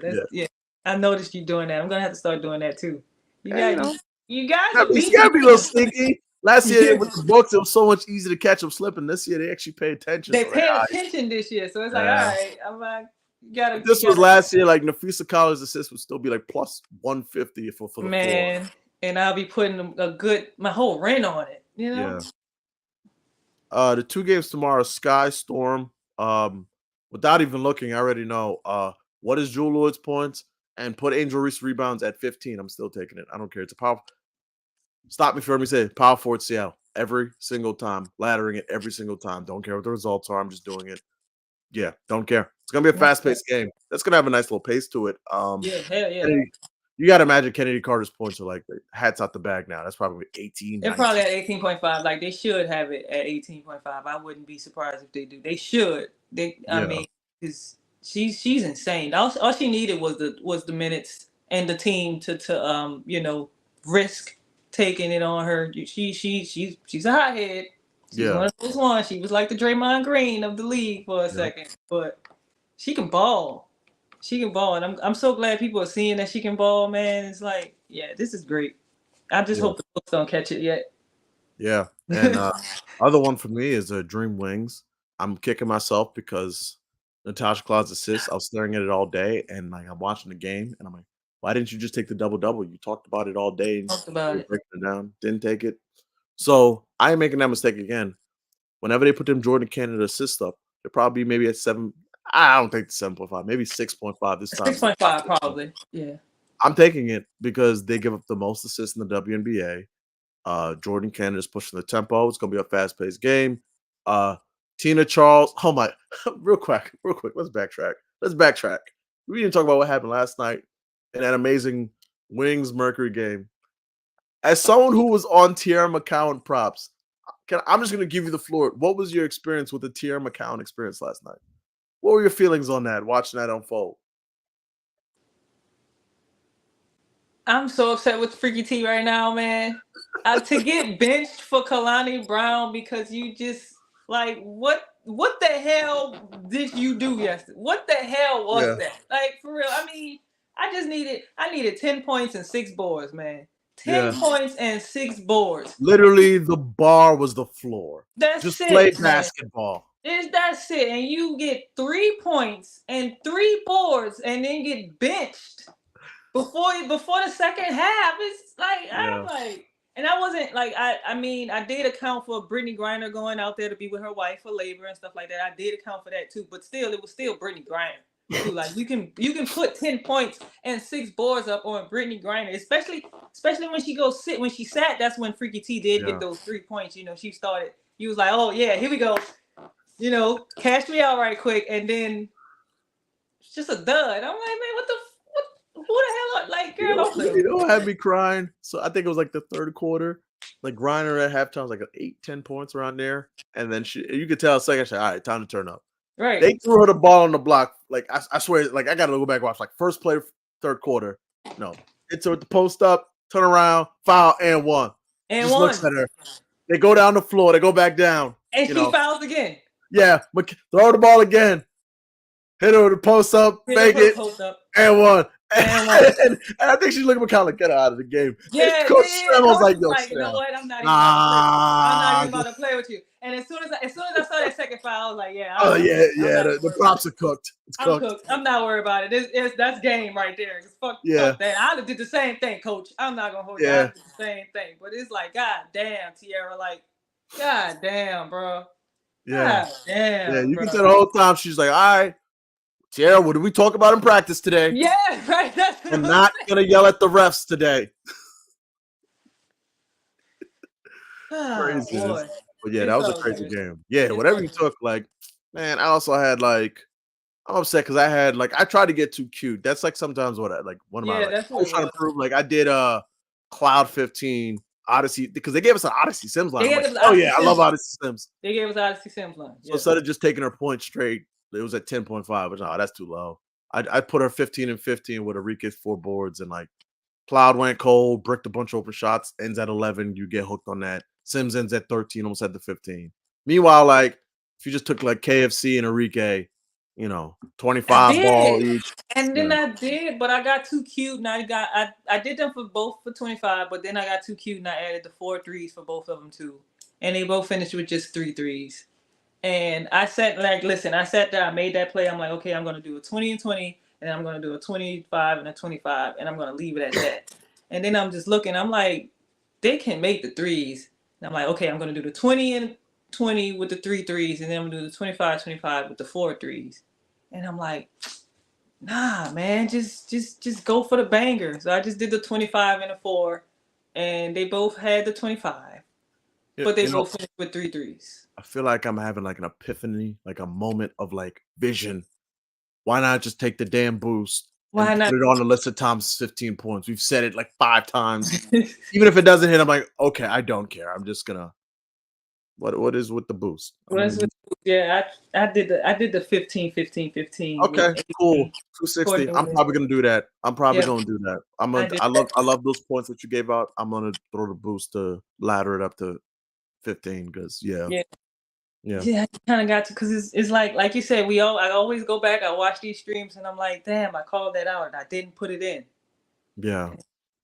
I noticed you doing that. I'm gonna have to start doing that too. You And got you guys gotta are be, you beating gotta be a little me. sneaky. Last year with the books, it was so much easier to catch them slipping. This year they actually pay attention. They So like, paying attention this year, so it's like, all yeah. right, I'm like, If this you was gotta, last year, like Nafisa Collins' assist would still be like plus 150 for the 4. man, and I'll be putting my whole rent on it. Yeah. The 2 games tomorrow, Sky Storm. Without even looking, I already know. What is Jewel Lloyd's points? And put Angel Reese rebounds at 15. I'm still taking it. I don't care. It's a power. Stop me for me say power forward Seattle every single time, laddering it every single time. Don't care what the results are. I'm just doing it. Yeah, don't care. It's gonna be a fast paced game. That's gonna have a nice little pace to it. Yeah, hell yeah. Kennedy, you got to imagine Kennedy Carter's points are like the hats out the bag now. That's probably 18, They're 19. probably at 18.5. Like they should have it at 18.5. I wouldn't be surprised if they do. They should. I Yeah, mean, because she's insane. All she needed was the minutes and the team to risk taking it on her. She's a hothead. She's yeah, one of those ones. She was like the Draymond Green of the league for a yeah, second, but she can ball. She can ball, and I'm so glad people are seeing that she can ball, man. It's like, yeah, this is great. I just yeah, hope the books don't catch it yet. yeah. And other one for me is Dream Wings. I'm kicking myself because Natasha Cloud's assist. I was staring at it all day, and like I'm watching the game, and I'm like, why didn't you just take the double double? You talked about it all day, and Talked you about were it. breaking it down. Didn't take it. So I ain't making that mistake again. Whenever they put them Jordan Canada assists up, they're probably maybe at 7. I don't think the 7.5, maybe 6.5 this time. 6.5 probably. Yeah. I'm taking it because they give up the most assists in the WNBA. Jordan Canada's pushing the tempo. It's gonna be a fast-paced game. Tina Charles. Oh my, real quick. Let's backtrack. We didn't talk about what happened last night in that amazing Wings Mercury game. As someone who was on Tierra McCowan props, I'm just going to give you the floor. What was your experience with the Tierra McCowan experience last night? What were your feelings on that, watching that unfold? I'm so upset with Freaky T right now, man. To get benched for Kalani Brown because you just like what the hell did you do yesterday? What the hell was Yeah. that? Like for real. I needed 10 points and 6 boards, man. 10 Yeah. points and 6 boards. Literally, the bar was the floor. That's Just play it, man. basketball. That's it. And you get 3 points and 3 boards and then get benched before the second half. It's like Yeah. I'm like, and I wasn't like I mean I did account for Brittany Griner going out there to be with her wife for labor and stuff like that. I did account for that too, but still it was still Brittany Griner too. Like you can put 10 points and 6 boards up on Brittany Griner, especially when she sat. That's when Freaky T did get those 3 points. You know, she started. He was like, oh yeah, here we go. You know, cash me out right quick, and then it's just a dud. I'm like, man, what? Who the hell? Like, girl, don't play. You know what had me crying? So I think it was like the third quarter. Like Griner at halftime was like 8-10 points around there, and then you could tell second shot. All right, time to turn up. Right. They threw her the ball on the block. Like I swear, like I gotta go back and watch. Like first play, third quarter. No, it's her with the post up, turn around, foul, and one. And just one. Looks at her. They go down the floor. They go back down. And she fouls again. Yeah, throw the ball again. Hit her with the post up, fake it, and one. And I think she's looking at McCown like, get her out of the game. Yeah, Coach was like, yo, you know what? I'm not even about to play with you. And as soon as I saw that second foul, I was like, yeah. The props are cooked. I'm cooked. I'm not worried about it. That's game right there. Fuck that. I did the same thing, Coach. I'm not gonna hold you. I did the same thing. But it's like, god damn, Tierra, like, god damn, bro. Yeah. God damn. Yeah, you bro. can tell the whole time she's like, all right, Tierra, what did we talk about in practice today? Yeah, right. I'm not gonna yell at the refs today. Crazy. Boy. But yeah, that was a crazy game. Yeah, whatever you took, like, man, I also had like, I'm upset because I tried to get too cute. That's like sometimes what I like one of my I was trying to prove. Like I did Cloud 15 Odyssey because they gave us an Odyssey Sims line. Like, oh yeah, I love Odyssey Sims. They gave us Odyssey Sims line. So instead of just taking her point straight, it was at 10.5, but no, that's too low. I put her 15 and 15 with Enrique's 4 boards, and like Cloud went cold, bricked a bunch of open shots, ends at 11. You get hooked on that. Sims ends at 13, almost at the 15. Meanwhile, like if you just took like KFC and Enrique, 25 ball each. And then I did, but I got too cute, and I did them for both for 25, but then I got too cute, and I added the 4 threes for both of them too, and they both finished with just 3 threes. And I sat there, I made that play. I'm like, okay, I'm gonna do a 20 and 20, and I'm gonna do a 25 and a 25, and I'm gonna leave it at that. And then I'm just looking, I'm like, they can make the threes. And I'm like, okay, I'm gonna do the 20 and 20 with the 3 threes, and then I'm gonna do the 25 with the 4 threes. And I'm like, nah, man, just go for the banger. So I just did the 25 and a 4, and they both had the 25, but they both finished with 3 threes. I feel like I'm having like an epiphany, like a moment of like vision. Why not just take the damn boost? Why not put it on Alyssa Thomas 15 points? We've said it like 5 times. Even if it doesn't hit, I'm like, okay, I don't care. I'm just gonna. What is with the boost? Yeah, I did the 15, 15, 15. Okay, cool. 260. I'm probably gonna do that. Gonna do that. I love those points that you gave out. I'm gonna throw the boost to ladder it up to 15 because yeah, I kind of got to because it's like you said, I always go back, I watch these streams, and I'm like, damn, I called that out and I didn't put it in. Yeah.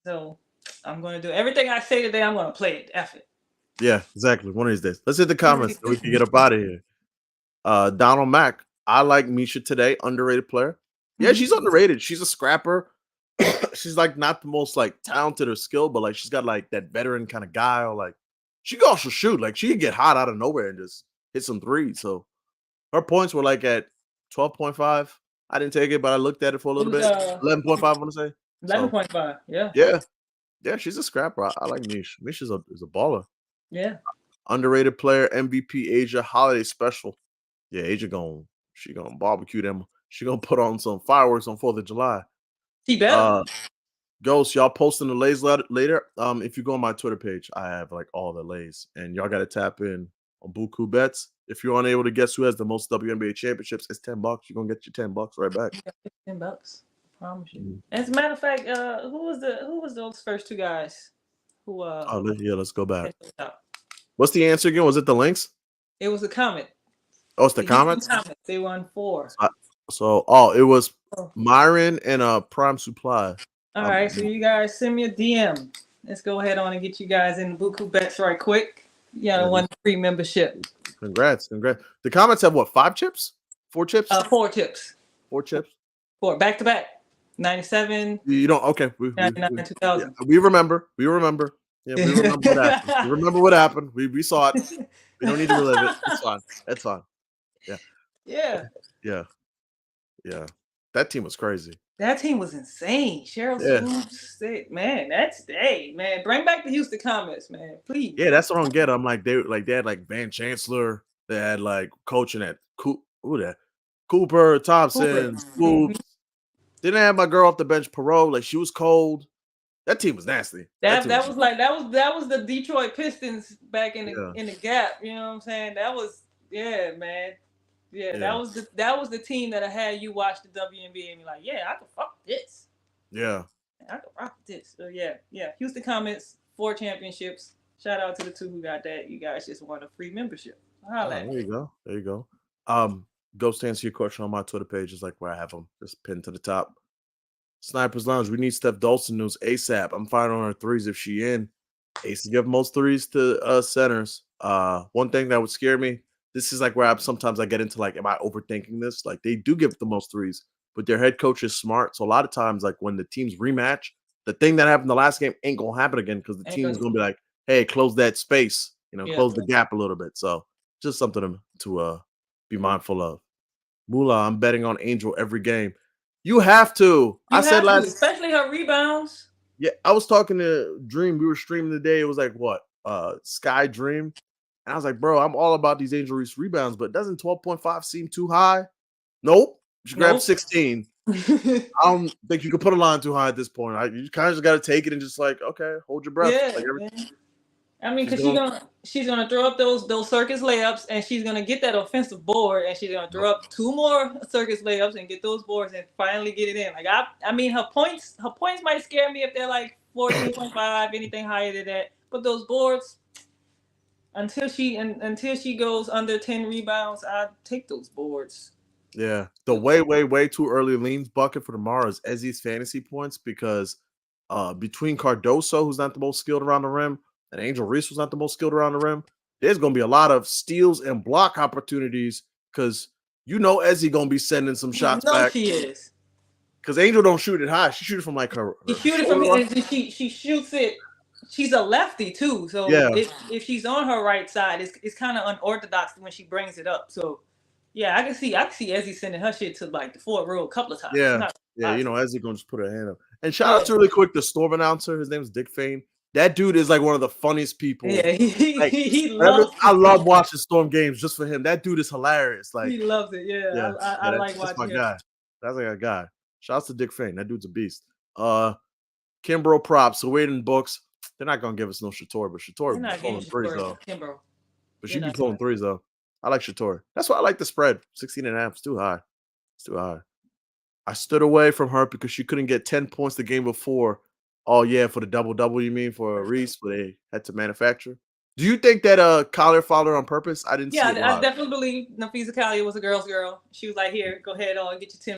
So I'm gonna do everything I say today. I'm gonna play it. F it. Yeah, exactly. One of these days. Let's hit the comments so we can get up out of here. Donald Mack. I like Misha today. Underrated player. Yeah, she's underrated. She's a scrapper. She's like not the most like talented or skilled, but like she's got like that veteran kind of guy, or like she can also shoot. Like she can get hot out of nowhere and just hit some threes. So her points were like at 12.5. I didn't take it, but I looked at it for a little bit. 11.5, I want to say. 11.5. Yeah. Yeah, she's a scrapper. I like Mish. Mish is a baller. Yeah. Underrated player, MVP Asia holiday special. Yeah, Asia she gonna barbecue them. She gonna put on some fireworks on 4th of July. She better. Ghost, y'all posting the lays later. If you go on my Twitter page, I have like all the lays, and y'all got to tap in on Buku bets. If you're unable to guess who has the most WNBA championships, it's $10. You're gonna get your $10 right back. $10. I promise you. Mm. As a matter of fact, who was those first two guys who Let's go back. finished out? What's the answer again? Was it the links? It was a Comet. Oh, it's the Houston comments. Comets. They won 4. It was Myron and Prime Supply. All right, so you guys send me a DM. Let's go ahead on and get you guys in Buku bets right quick. Yeah, one free membership. Congrats. The comments have what? 5 chips? 4 chips? 4 chips. 4 chips. 4 back to back. 97. You don't. Okay. 99, 2000. Yeah, we remember. Yeah, we remember what happened. We remember what happened. We saw it. We don't need to relive it. It's fine. That's fine. Yeah. Yeah. That team was crazy. That team was insane. Cheryl Swoops, man, man. Bring back the Houston Comets, man, please. Yeah, that's what I don't get. I'm like they had like Van Chancellor. They had like coaching at Cooper, Thompson, Swoops. Didn't have my girl off the bench, Perot. Like she was cold. That team was nasty. That was the Detroit Pistons back in the gap. You know what I'm saying? That was man. Yeah, that was the team that I had you watch the WNBA and be like, yeah, I can fuck this. Yeah. I can rock this. So yeah. Houston Comets, 4 championships. Shout out to the 2 who got that. You guys just won a free membership. There you go. Ghost, to answer your question on my Twitter page is like where I have them just pinned to the top. Snipers Lounge, we need Steph Dolson news ASAP. I'm firing on her threes if she in. Ace give most threes to centers. One thing that would scare me, this is like where sometimes I get into like, am I overthinking this? Like they do give the most threes, but their head coach is smart. So a lot of times, like when the teams rematch, the thing that happened the last game ain't gonna happen again because the team is gonna be like, hey, close that space, close the gap a little bit. So just something to be mindful of. Mula, I'm betting on Angel every game. You have to. Especially her rebounds. Yeah, I was talking to Dream. We were streaming today. It was like what? Sky Dream. And I was like, bro, I'm all about these Angel Reese rebounds, but doesn't 12.5 seem too high? Nope. She grabbed 16. I don't think you can put a line too high at this point. You kind of just got to take it and just like, okay, hold your breath. Yeah, I mean, because she's gonna throw up those circus layups, and she's gonna get that offensive board, and she's gonna throw up 2 more circus layups and get those boards and finally get it in. Like I mean, her points might scare me if they're like 14.5, anything higher than that. But those boards, until she goes under 10 rebounds, I take those boards. Yeah, the way too early leans bucket for tomorrow is Ezzy's fantasy points because between Cardoso, who's not the most skilled around the rim, and Angel Reese was not the most skilled around the rim, there's going to be a lot of steals and block opportunities because Ezzy going to be sending some shots back. She is. Because Angel don't shoot it high. She shoots it from like her She shoots it from she shoots it. She's a lefty too. So if she's on her right side, it's kind of unorthodox when she brings it up. So yeah, I can see Ezzy sending her shit to like the Fort Road a couple of times. Yeah. Ezzy going to just put her hand up. And shout out to really quick the Storm announcer. His name is Dick Fane. That dude is like one of the funniest people. Yeah, he loves I love watching Storm games just for him. That dude is hilarious. Like he loves it. Yeah, I like watching him. Guy. That's like a guy. Shouts to Dick Fane. That dude's a beast. Kimbrough props. So waiting books. They're not gonna give us no Shator, but Shator be pulling threes though. Kimbrough. But she be pulling threes though. I like Shator. That's why I like the spread. 16.5. It's too high. It's too high. I stood away from her because she couldn't get 10 points the game before. Oh, yeah, for the double-double, you mean, for Reese, where they had to manufacture? Do you think that Collier followed her on purpose? I didn't see it. I definitely believe Nafisa Collier was a girl's girl. She was like, here, go ahead on, get your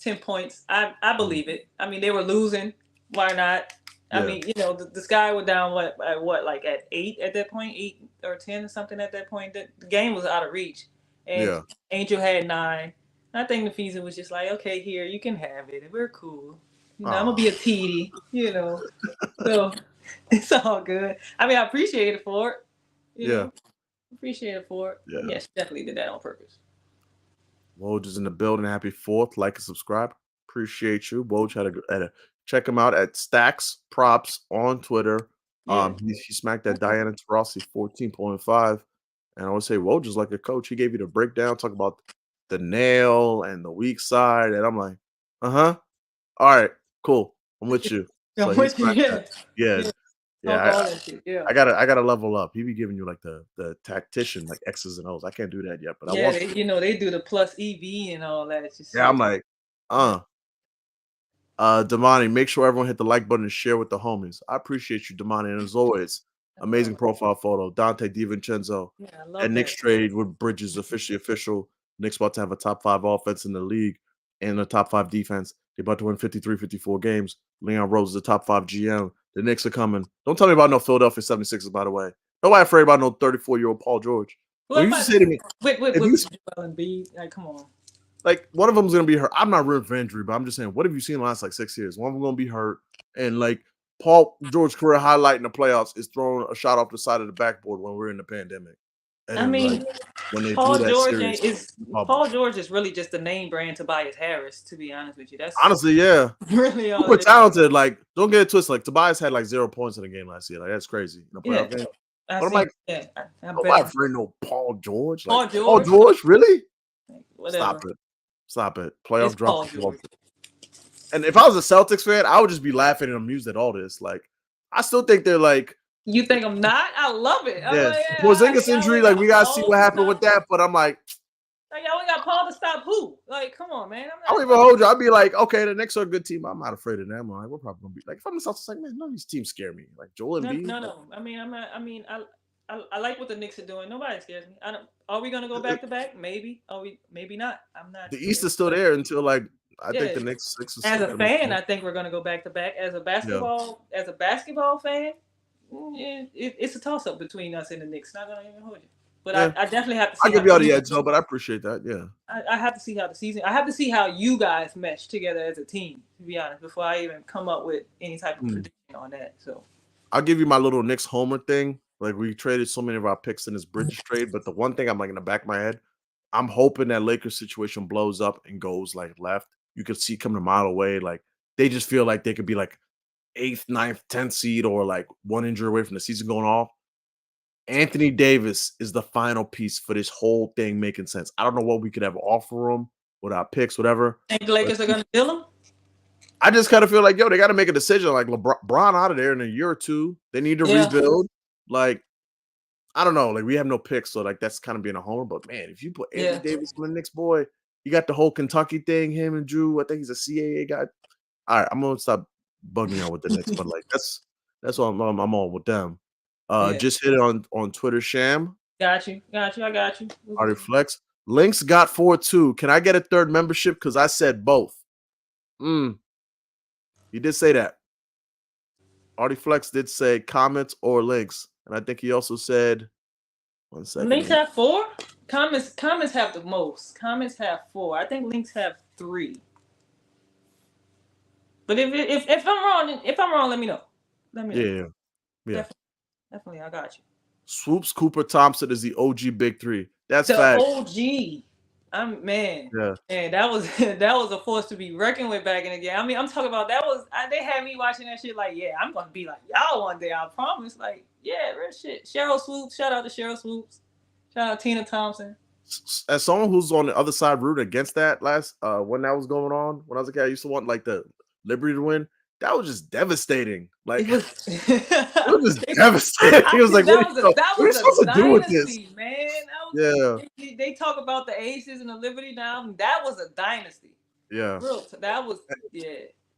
10 points. I believe it. I mean, they were losing. Why not? I mean, the Sky were down, like at 8 at that point, 8 or 10 or something at that point. The game was out of reach. And Angel had 9. I think Nafisa was just like, okay, here, you can have it. We're cool. I'm gonna be a PD, So it's all good. I mean, I appreciate it for it. Appreciate it for it. Yeah. Yes, definitely did that on purpose. Woj is in the building. Happy 4th. Like and subscribe. Appreciate you. Woj had a check him out at Stacks Props on Twitter. He smacked that Diana Taurasi 14.5. And I would say Woj is like a coach. He gave you the breakdown, talk about the nail and the weak side. And I'm like, all right, cool. I'm with you. So I'm he with you. smacked that. Yeah. Yeah, Yeah. yeah. Talk all that shit. Yeah. I gotta level up. He be giving you like the tactician, like X's and O's. I can't do that yet, but I Yeah, want they, to. they do the plus EV and all that. It's just Yeah, so I'm like, yeah. uh. Damani, make sure everyone hit the like button and share with the homies. I appreciate you, Damani. And as always, I love amazing it. profile photo. Dante DiVincenzo. Yeah, I And love Nick's that. trade with Bridges officially official. Nick's about to have a top 5 offense in the league and a top 5 defense. They're about to win 53, 54 games. Leon Rose is the top 5 GM. The Knicks are coming. Don't tell me about no Philadelphia 76ers, by the way. Nobody afraid about no 34-year-old Paul George. What When you used to about say to me, if you Wnba? Like, come on. like one of them's gonna be hurt. I'm not rooting for injury, but I'm just saying, what have you seen in the last like 6 years? One of them gonna be hurt, and like Paul George's career highlight in the playoffs is throwing a shot off the side of the backboard when we're in the pandemic, and I then like mean, when they blew that series in public. Paul George is really just the name brand Tobias Harris. To be honest with you, that's Honestly, yeah, really all super it is. talented. Like, don't get it twisted. Like Tobias had like 0 points in the game last year. Like that's crazy in the Yeah, playoff game. I But I'm see. like, Yeah, I nobody bet. afraid no Paul George. Like Paul Paul George, George, really? whatever. Stop it. It's Playoff drop. Paul George. And if I was a Celtics fan, I would just be laughing and amused at all this. Like, I still think they're like, You think I'm not? I love it. I'm yeah, like, yeah, Porzingis y'all injury. ain't Like, got we gotta see Paul what to happened with stop. that. But I'm like, Like, y'all ain't got Paul to stop who? Like, come on, man. I don't even hold you. I'd be like, okay, the Knicks are a good team. I'm not afraid of them. I'm like, we're probably gonna be like, if I'm the Celtics, like, man, none of these teams scare me. Like Joel Embiid. No. I mean, I'm not. I mean, I like what the Knicks are doing. Nobody scares me. I don't. Are we gonna go back to back? Maybe. Are we? Maybe not. I'm not. The East is still there until like I think the Yeah. Knicks 6 is As still a gonna be fan, cool. I think we're gonna go back to back. Yeah. As a basketball fan, it's a toss up between us and the Knicks. Not gonna even hold you. But Yeah. I definitely have to see. I'll give you all the edge though, but I appreciate that. Yeah. I have to see how the season. I have to see how you guys mesh together as a team. To be honest, before I even come up with any type of prediction on that. So I'll give you my little Knicks homer thing. Like we traded so many of our picks in this Bridges trade, but the one thing I'm like in the back of my head, I'm hoping that Lakers situation blows up and goes like left. You could see coming a mile away. Like they just feel like they could be like 8th, 9th, 10th seed or like one injury away from the season going off. Anthony Davis is the final piece for this whole thing making sense. I don't know what we could ever offer him with our picks, whatever. think the Lakers are gonna deal him? I just kind of feel like, yo, they got to make a decision. Like LeBron out of there in a year or two. They need to rebuild. Like, I don't know. Like, we have no picks, so like that's kind of being a homer. But man, if you put Anthony Davis on the Knicks, boy, you got the whole Kentucky thing. Him and Drew. I think he's a CAA guy. All right, I'm gonna stop bugging out with the Knicks, but like that's all I'm on with them. Just hit it on Twitter. Sham. Got you. I got you. Artie Flex. Links got 4-2. Can I get a third membership? Because I said both. He did say that. Artie Flex did say comments or links. And I think he also said, one second. Links have 4? Comments have the most. Comments have 4. I think links have 3. But if I'm wrong, let me know. Yeah. Definitely, I got you. Swoops Cooper Thompson is the OG Big Three. That's the fact. OG. Man, that was a force to be reckoned with back in the game. I mean, I'm talking about they had me watching that shit like, yeah, I'm gonna be like y'all one day, I promise. Like, yeah, real shit. Cheryl Swoops, shout out to Cheryl Swoops, shout out Tina Thompson. As someone who's on the other side rooting against that when that was going on, when I was a kid, I used to want like the Liberty to win. That was just devastating. Like it was just devastating. It was like, what are you supposed to do with this, man? They talk about the Aces and the Liberty now. That was a dynasty. Yeah, that was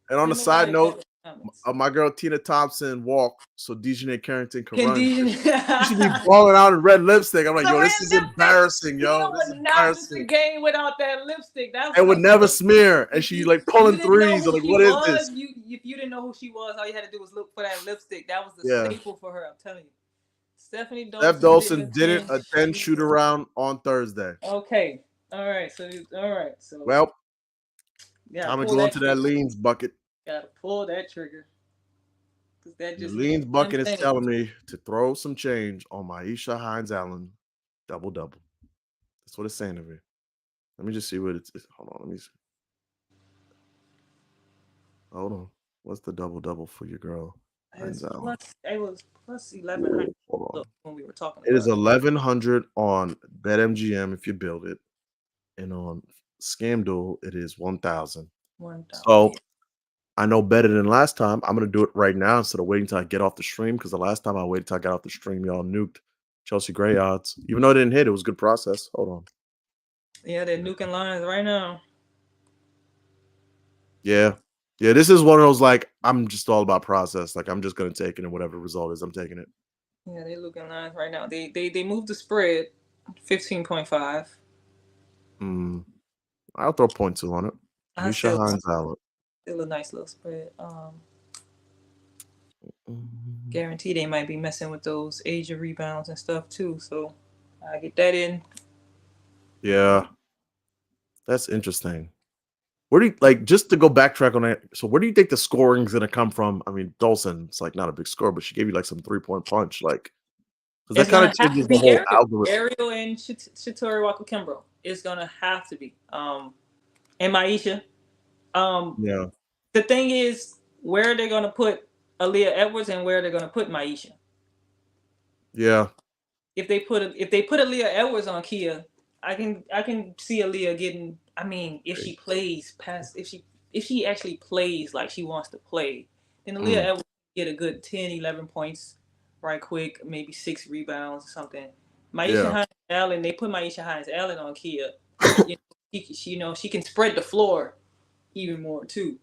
And on the side note, my girl Tina Thompson walked so Dejanay Carrington can run. She should be balling out in red lipstick. I'm like, yo, this is embarrassing, yo. This is embarrassing. The game without that lipstick. It would never smear, and she like pulling threes. I'm like, what is this? If you didn't know who she was, all you had to do was look for that lipstick. That was the staple for her. I'm telling you. Steph Dolson didn't attend shoot around on Thursday. Okay. All right. So well, time to go into that leans bucket. Gotta pull that trigger. The leans bucket is telling me to throw some change on Maisha Hines-Allen double-double. That's what it's saying to me. Let me just see what it's. Hold on, let me see. Hold on. What's the double-double for your girl? It was plus 1,100 when we were talking about it. It is 1,100 on BetMGM if you build it. And on ScamDuel, it is 1,000. So I know better than last time. I'm gonna do it right now instead of waiting till I get off the stream because the last time I waited till I got off the stream, y'all nuked Chelsea Gray odds. Even though it didn't hit, it was a good process. Hold on. Yeah, they're nuking lines right now. Yeah. Yeah, this is one of those like I'm just all about process. Like I'm just gonna take it and whatever result is, I'm taking it. Yeah, they're looking lines right now. They moved the spread 15.5. Mm, I'll throw point two on it. I Misha still Hines out. still a nice little spread. Mm, Guarantee they might be messing with those Asia rebounds and stuff too. So I get that in. Yeah, that's interesting. Where do you like just to go backtrack on that? So where do you think the scoring's gonna come from? I mean, Dawson's like not a big score, but she gave you like some 3-point punch, like because that It's kind of gonna have to changes the be whole Ariel, algorithm. Ariel and Shitori Waka Kimbrough. It's gonna have to be. And Maisha. Um, Yeah, the thing is, where they're gonna put Aaliyah Edwards and where they're gonna put Maisha. yeah, If they put Aaliyah Edwards on Kia, I can see Aaliyah getting. I mean, if great. she plays past, if she actually plays like she wants to play, then Aaliyah Mm, Edwards get a good 10, 11 points, right quick, maybe 6 rebounds or something. Maisha yeah. Hines Allen, they put Maisha Hines Allen on Kia. You know, she can spread the floor even more too.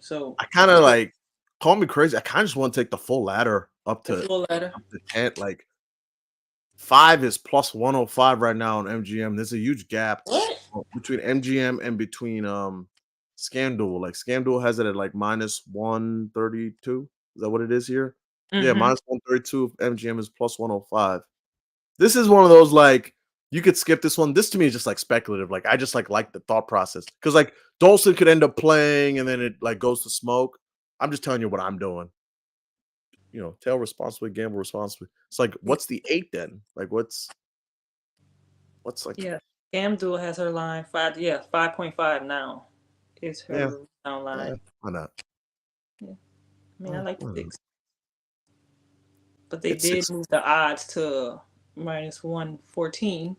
So I kind of like call me crazy. I kind of just want to take the full ladder the full ladder. up to 10. Like 5 is plus 105 right now on MGM. There's a huge gap What? between MGM and between Scandal. Like Scandal has it at like minus 132. Is that what it is here? Yeah, Mm-hmm. minus 132. MGM is plus 105. This is one of those like you could skip this one. This to me is just like speculative. Like I just like the thought process because like Dolson could end up playing and then it like goes to smoke. I'm just telling you what I'm doing. You know, tell responsibly, gamble responsibly. It's like, what's the 8 then? Like, what's like, Yeah. Amdul has her line 5. Yeah, 5.5 now is yeah, her down yeah, line. why not? Yeah. I mean, I like the Why not? six, but they It's did 6. move the odds to minus 114.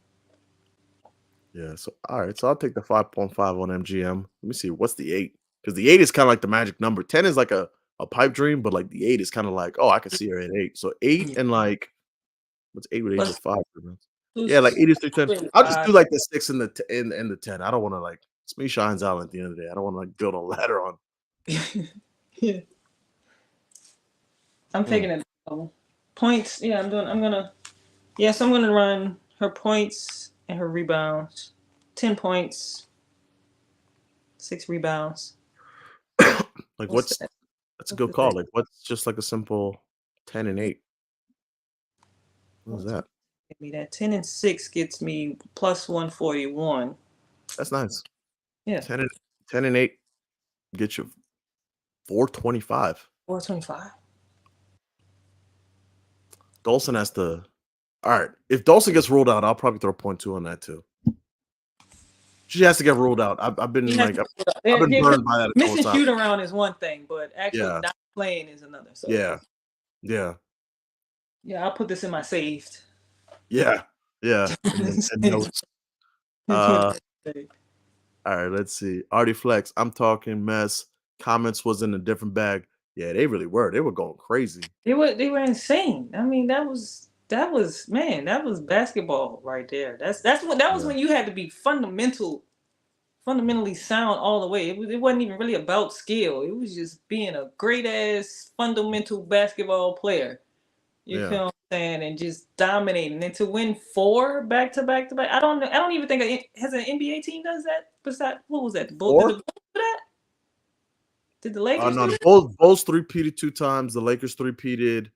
Yeah, so all right, so I'll take the 5.5 on MGM. Let me see, what's the 8? Because the 8 is kind of like the magic number. 10 is like a pipe dream, but like the 8 is kind of like, oh, I can see her at 8. So 8 Yeah. and like what's 8 with Asia Plus, 5? Yeah, like plus 8 is 310. really I'll just five. do like the 6 and the 10. I don't want to like it's me shines out at the end of the day. I don't want to like build a ladder on. Yeah. I'm Mm, taking it. Points. Yeah, I'm gonna. Yes, I'm gonna run her points and her rebounds. 10 points, 6 rebounds. like What's what's that? that's a What's good the call. thing? Like what's just like a simple 10 and 8? What is What's that? get me that 10 and 6 gets me plus 141. That's nice. Yeah, 10 and 10 and 8 get you 425. 425. Dolson has to. All right. If Dolson gets ruled out, I'll probably throw point two on that too. She has to get ruled out. I've He been has like to, I've been because burned by that a couple of missing times. shoot around is one thing, but actually Yeah. not playing is another. So Yeah. Yeah. yeah, I'll put this in my saved. Yeah. Yeah. And notes. Uh all right, let's see. Artie Flex, I'm talking mess. Comments was in a different bag. Yeah, they really were. They were going crazy. They were insane. I mean, that was man, that was basketball right there. That's what that was Yeah. when you had to be fundamentally sound all the way. It wasn't even really about skill. It was just being a great ass fundamental basketball player. You Yeah. feel what I'm saying? And just dominating. And to win 4 back to back. I don't even think has an NBA team does that. Besides, what was that? The Bulls, did the Or Bulls do that? Did the Lakers no, do the that? Bulls three-peated 2 times. The Lakers three-peated.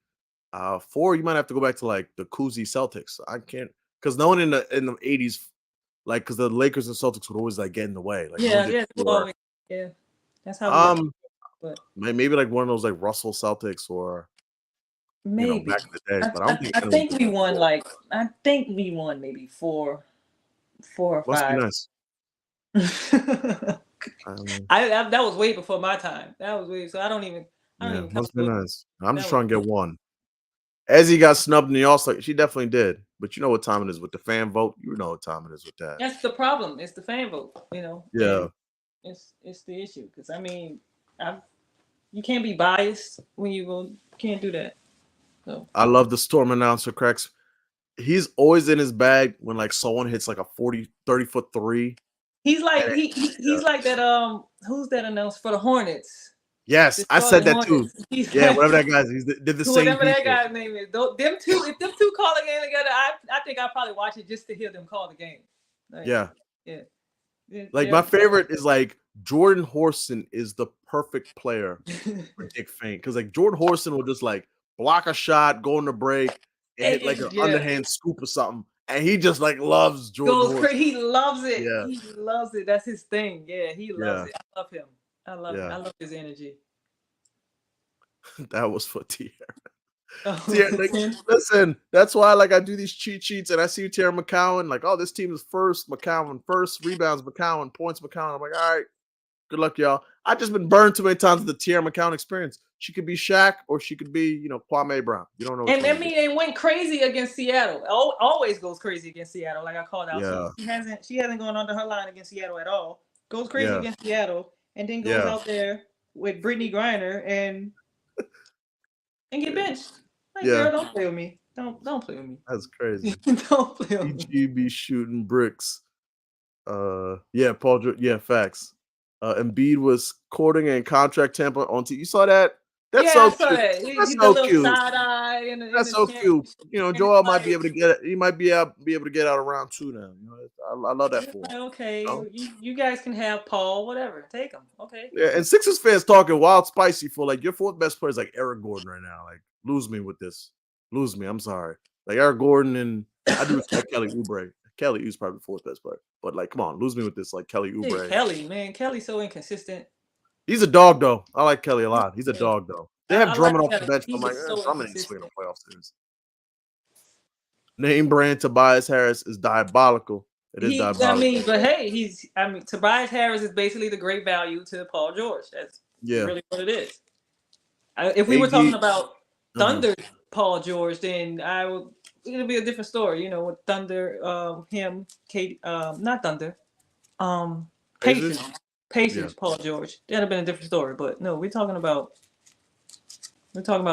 4, you might have to go back to like the Koozie Celtics. I can't because no one in the 80s, like because the Lakers and Celtics would always like get in the way. Like no one Yeah, did yeah, 4. yeah. That's how we got. Um, But maybe like one of those like Russell Celtics or maybe back in the days, I, but I don't I, think I anyone think did we that won before. like I think we won maybe four or Must be five. nice. I, Um, that was way before my time. That was way so I don't yeah, even count must be those. nice. I'm That just was trying to get one. Ezzy got snubbed in the All-Star. She definitely did, but you know what time it is with the fan vote. You know what time it is with that. that's the problem. It's the fan vote, and Yeah, it's the issue because I mean. You can't be biased when you go. Can't do that. So I love the Storm announcer cracks. He's always in his bag when like someone hits like a 30 foot three. he's like And he's like that. Who's that announced for the Hornets? yes, The I said Charlotte that too. Hornets. He's Yeah, like whatever that guy's, did the same whatever that people. guy's name is. Them two, if them two call a game together, I think I probably watch it just to hear them call the game. Like, Yeah. yeah. Like my favorite is like Jordan Horson is the perfect player for Dick Faint because like Jordan Horson will just like block a shot, go in the break, and hit like an underhand scoop or something, and he just like loves Jordan goes Horson. crazy. He loves it. Yeah, He loves it. That's his thing. Yeah, he loves yeah, it. I love him. I love him. yeah. I love his energy. That was for Tierra. Oh, Tierra, like, listen, that's why like I do these cheat sheets and I see Tierra McCowan like, oh, this team is first, McCowan first, rebounds McCowan, points McCowan. I'm like, all right. Good luck, y'all. I've just been burned too many times with the Tierra McCown experience. She could be Shaq or she could be, Kwame Brown. You don't know which and one I mean, it went crazy against Seattle. Always goes crazy against Seattle. Like I called out, Yeah, she hasn't gone under her line against Seattle at all. Goes crazy yeah, against Seattle, and then goes yeah, out there with Brittany Griner and get benched. Like, yeah. girl, don't play with me. Don't play with me. That's crazy. Don't play with me. PG be shooting bricks. Yeah, Paul. Yeah, facts. Embiid was courting and contract Tampa on TV. You saw that? That's Yeah, I so saw cute. that. That's The so little cute. side eye in That's the so cute. championship. And Joel it's might be like, able to get it. He might be able to get out of round two now. I love that for him. okay, You know? you guys can have Paul, whatever. Take him. Okay. Yeah, and Sixers fans talking wild spicy for like your fourth best player is like Eric Gordon right now. Like, lose me with this. Lose me. I'm sorry. Like Eric Gordon and I do respect Kelly Oubre. Kelly is probably the fourth best player. But like, come on, lose me with this. Like Kelly Hey, Oubre. Kelly, man. Kelly's so inconsistent. He's a dog though. I like Kelly a lot. He's a dog though. They have I like Drummond off the Kelly. bench. But I'm He's like, just so Drummond ain't swinging inconsistent. a playoff series. Name brand Tobias Harris is diabolical. It is diabolical. But hey, Tobias Harris is basically the great value to Paul George. That's Yeah. really what it is. If we were AD talking about Thunder Paul George, then it'll be a different story, with Thunder, him, Kate, not Thunder, Pacers, Yeah. Paul George. That'd have been a different story. But no, we're talking about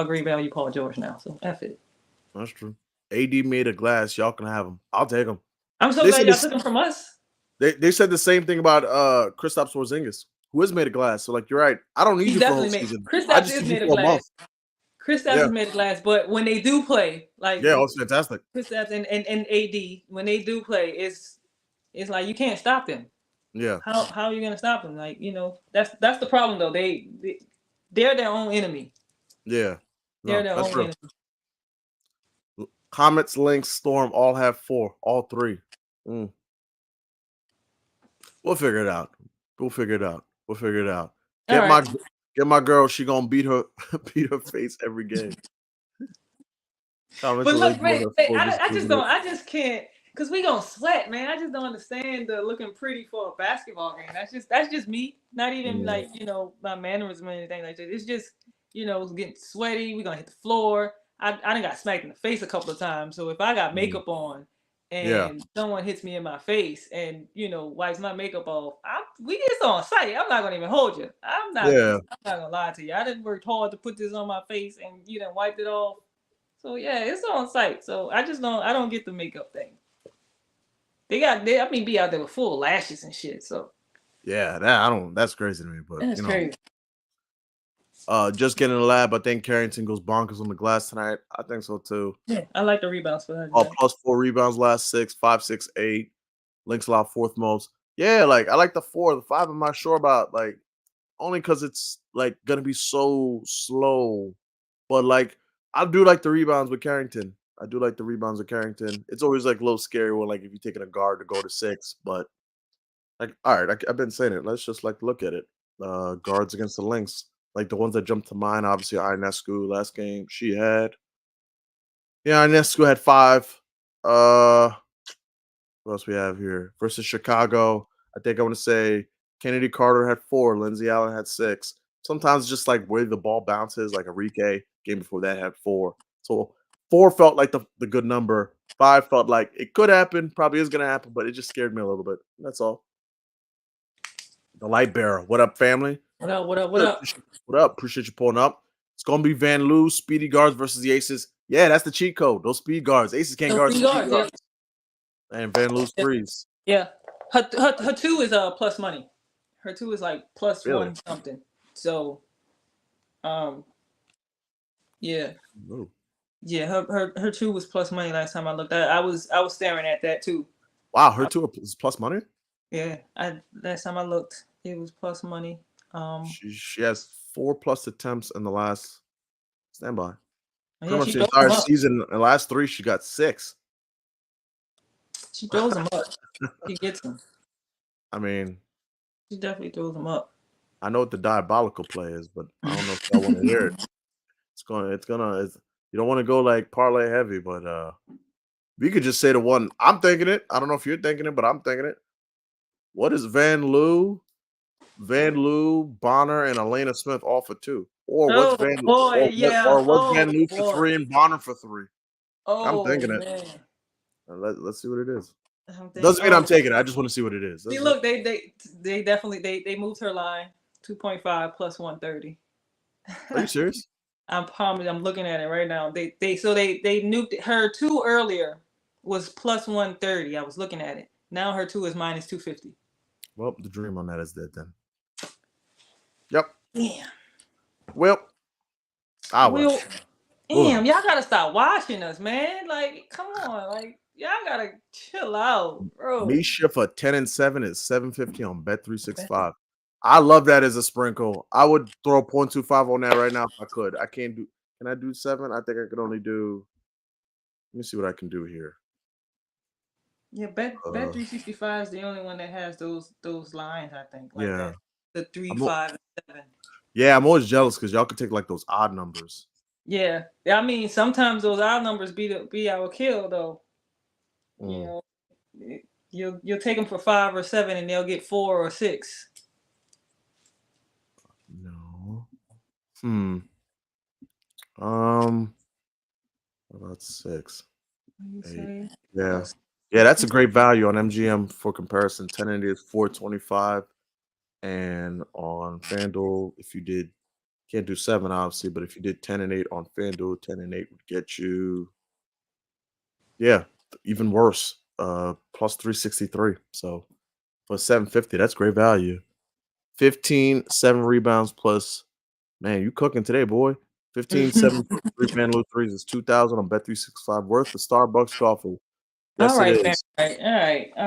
great value Paul George now. So F it. That's true. AD made a glass. Y'all can have him. I'll take him. I'm so glad y'all took him from us. They said the same thing about Kristaps Porzingis, who is made of glass. So like you're right. I don't need you for a whole season. I just need you for a month. Kristaps is made of glass, but when they do play, like it's fantastic. Kristaps and AD, when they do play, it's like you can't stop them. Yeah. How are you gonna stop them? Like, that's the problem though. They're their own enemy. Yeah. They're their own enemy. Comets, Lynx, Storm all have 4, all 3. We'll figure it out. Get my girl. She gonna beat her face every game. But look, man, I just can't, because we gonna sweat, man. I just don't understand the looking pretty for a basketball game. That's just me. Not even like my mannerism or anything like that. It's just getting sweaty. We gonna hit the floor. I done got smacked in the face a couple of times. So if I got makeup on and someone hits me in my face and wipes my makeup off, we get on site. I'm not gonna even hold you. I'm not gonna lie to you. I didn't work hard to put this on my face and you done wiped it off. So yeah, it's on site. So I don't get the makeup thing. Be out there with full lashes and shit. So yeah, that's crazy to me. But that's crazy. Just getting in the lab. I think Carrington goes bonkers on the glass tonight. I think so too. Yeah, I like the rebounds for that. Plus 4 rebounds last 6, 5, 6, 8. Lynx allowed 4th most. Yeah, like I like the 4. The 5 I'm not sure about, like only because it's like gonna be so slow. But like I do like the rebounds with Carrington. It's always like a little scary when like if you're taking a guard to go to 6, but like all right, I've been saying it. Let's just like look at it. Guards against the Lynx. Like the ones that jumped to mind, obviously Ionescu last game. Ionescu had 5. What else we have here? Versus Chicago. I think I want to say Kennedy Carter had 4. Lindsey Allen had 6. Sometimes just like where the ball bounces, like Enrique, game before that had 4. So 4 felt like the good number. 5 felt like it could happen, probably is going to happen, but it just scared me a little bit. That's all. The light bearer. What up, family? What up? What up? What up? What up? Appreciate you pulling up. It's gonna be Van Loo, speedy guards versus the Aces. Yeah, that's the cheat code. Those speed guards. Aces can't guard Three speed guards. guards. And Van Loo's Yeah. threes. Yeah. Her 2 is plus money. Her 2 is like plus Really? 1 something. So, yeah. Ooh. Yeah, her 2 was plus money last time I looked at it. I was staring at that too. Wow, her 2 is plus money? Yeah, last time I looked, it was plus money. She has 4+ attempts in the last standby. Pretty Yeah, much she the throws entire them up. season. In the last 3, she got 6. She throws them up. She gets them. I mean, She definitely throws them up. I know what the diabolical play is, but I don't know if y'all want to hear it. You don't want to go like parlay heavy, but we could just say the one. I'm thinking it. I don't know if you're thinking it, but I'm thinking it. What is Van Loo, Bonner, and Elena Smith all for 2? Or what's Van boy, yeah. or what's Oh, Van Loo for boy. 3 and Bonner for 3? I'm Oh, thinking it. man. Let's see what it is. Doesn't mean I'm taking it. I just want to see what it is. See, look, they definitely they moved her line 2.5 plus 130. Are you serious? I'm looking at it right now. They nuked her 2 earlier was plus 130. I was looking at it. Now her 2 is minus 250. Well, the dream on that is dead then. Yep. Damn. Well, damn, y'all gotta stop watching us, man. Like, come on, like y'all gotta chill out, bro. Misha for 10 and 7 is 750 on Bet365. I love that as a sprinkle. I would throw 0.25 on that right now if I could. I can't do. Can I do 7? I think I could only do. Let me see what I can do here. Yeah, Bet365 is the only one that has those lines. I think. Like that. The 3, 5, and 7. Yeah, I'm always jealous because y'all could take like those odd numbers. Yeah, I mean sometimes those odd numbers be our kill though. You know, you'll take them for 5 or 7, and they'll get 4 or 6. No. What about 6? 8. Yeah. Yeah, that's a great value on MGM for comparison. 10 and 8 is 425. And on FanDuel, if you did, can't do 7 obviously, but if you did 10 and 8 on FanDuel, 10 and 8 would get you, yeah, even worse, plus 363. So for 750, that's great value. 15, 7 rebounds plus, man, you cooking today, boy. 15, 7 for 3 FanDuel threes is 2,000 on Bet365, worth the Starbucks coffee. Yes, All right, it is. all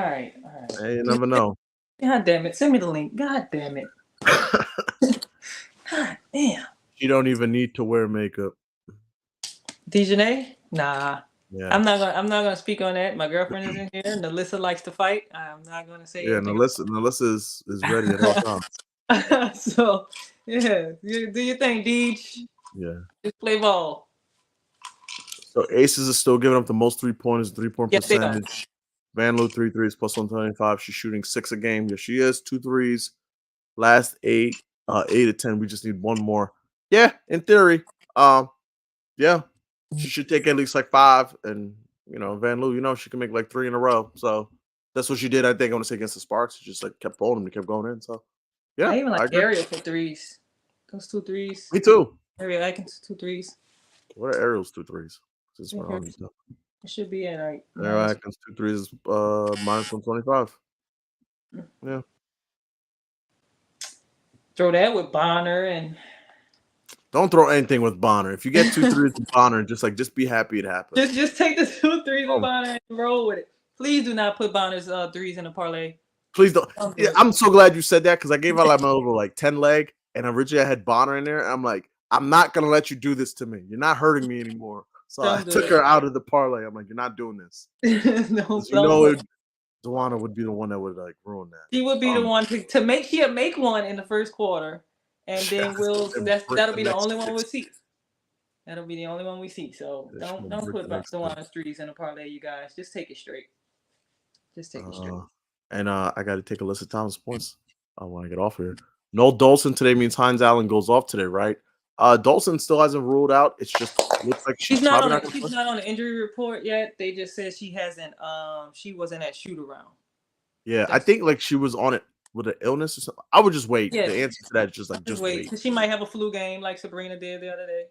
right. Hey, you never know. God damn it. Send me the link. God damn it. God damn. You don't even need to wear makeup. Dejanay? Nah. Yeah. I'm not gonna speak on that. My girlfriend is in here. Nalissa likes to fight. I'm not gonna say anything. Nalissa is ready at all times. So yeah, do your thing, Deej. Yeah. Just play ball. So Aces is still giving up the most 3-pointers, 3-point percentage. Van Loo 3 threes plus 125. She's shooting 6 a game. Yeah, she is 2 threes. Last 8 to 10. We just need one more. Yeah, in theory. Yeah. She should take at least like 5. And Van Loo, she can make like 3 in a row. So that's what she did, I think, I want to say against the Sparks. She just like kept pulling them, kept going in. So yeah. I even like Ariel for 3s. Those 2 threes. Me too. Ariel Atkins 2 threes. What are Ariel's 2 threes? It should be at like Ariel Atkins 2 threes is minus 125. Yeah. Throw that with Bonner and don't throw anything with Bonner. If you get 2 threes with Bonner, just be happy it happened. Just take the 2 threes with Bonner and roll with it. Please do not put Bonner's 3s in a parlay. Please don't. Yeah, I'm so glad you said that because I gave out like my little like 10 leg, and originally I had Bonner in there. And I'm like, I'm not gonna let you do this to me. You're not hurting me anymore. So I took her out of the parlay. I'm like, you're not doing this. Dwana would be the one that would like ruin that. She would be the one to make. She'll make one in the first quarter, and then that'll be the only one we see. That'll be the only one we see. So don't put Dwana's 3s in a parlay, you guys. Just take it straight. Just take it straight. And I got to take a list of Thomas points. I want to get off here. No Dolson today means Hines Allen goes off today, right? Dolson still hasn't ruled out. It's just looks like she's not on the injury report yet. They just said she hasn't. She wasn't at shoot around. Yeah, I think like she was on it with an illness or something? I would just wait. Yeah, The answer to that is just like just just wait wait. because she might have a flu game like Sabrina did the other day.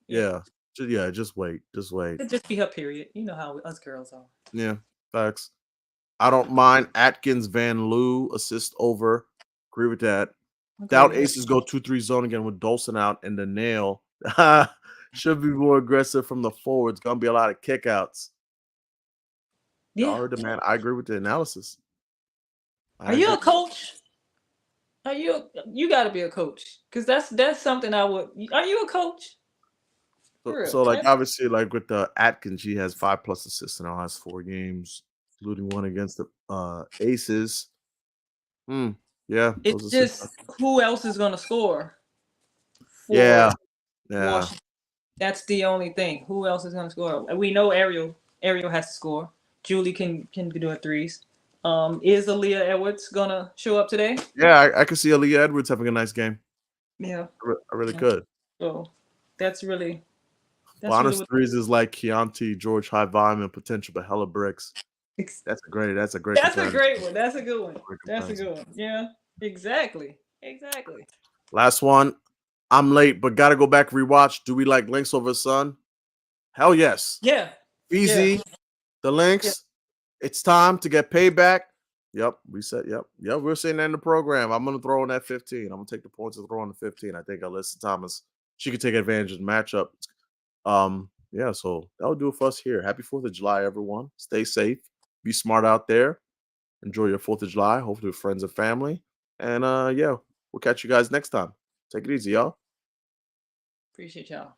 Yeah, Yeah, just wait. Just wait. could just be her period. You know how us girls are. Yeah, facts. I don't mind Atkins Van Loo assist over. Agree with that. Agree Doubt with that. Aces go 2-3 zone again with Dolson out and the nail. Should be more aggressive from the forwards. Gonna be a lot of kickouts. Y'all Yeah. heard the man. I agree with the analysis. Are I you agree. a coach? Are you got to be a coach because that's something I would. Are you a coach? So, For real. so like obviously, like with the Atkins, she has 5+ assists in her last 4 games, including one against the Aces. Yeah, It's those assists. just who else is going to score for Yeah, yeah. Washington? That's the only thing. Who else is going to score? We know Ariel has to score. Julie can do a threes. Is Aaliyah Edwards gonna show up today? Yeah, I could see Aaliyah Edwards having a nice game. Yeah. I really could. So that's really Bonus what threes is like Chianti, George, high volume and potential, but hella bricks. it's, That's a great that's a comparison. great one. That's a good one. Great That's a comparison. good one. Yeah. Exactly. Last one. I'm late, but gotta go back rewatch. Do we like Lynx over Sun? Hell yes. Yeah. Easy. The Yeah. Lynx. It's time to get payback. Yep, we said yep. We're saying that in the program. I'm gonna throw in that 15. I'm gonna take the points and throw in the 15. I think Alyssa Thomas, she could take advantage of the matchup. Yeah, so that'll do it for us here. Happy 4th of July, everyone. Stay safe, be smart out there, enjoy your 4th of July, hopefully with friends and family. And yeah, we'll catch you guys next time. Take it easy, y'all. Appreciate y'all.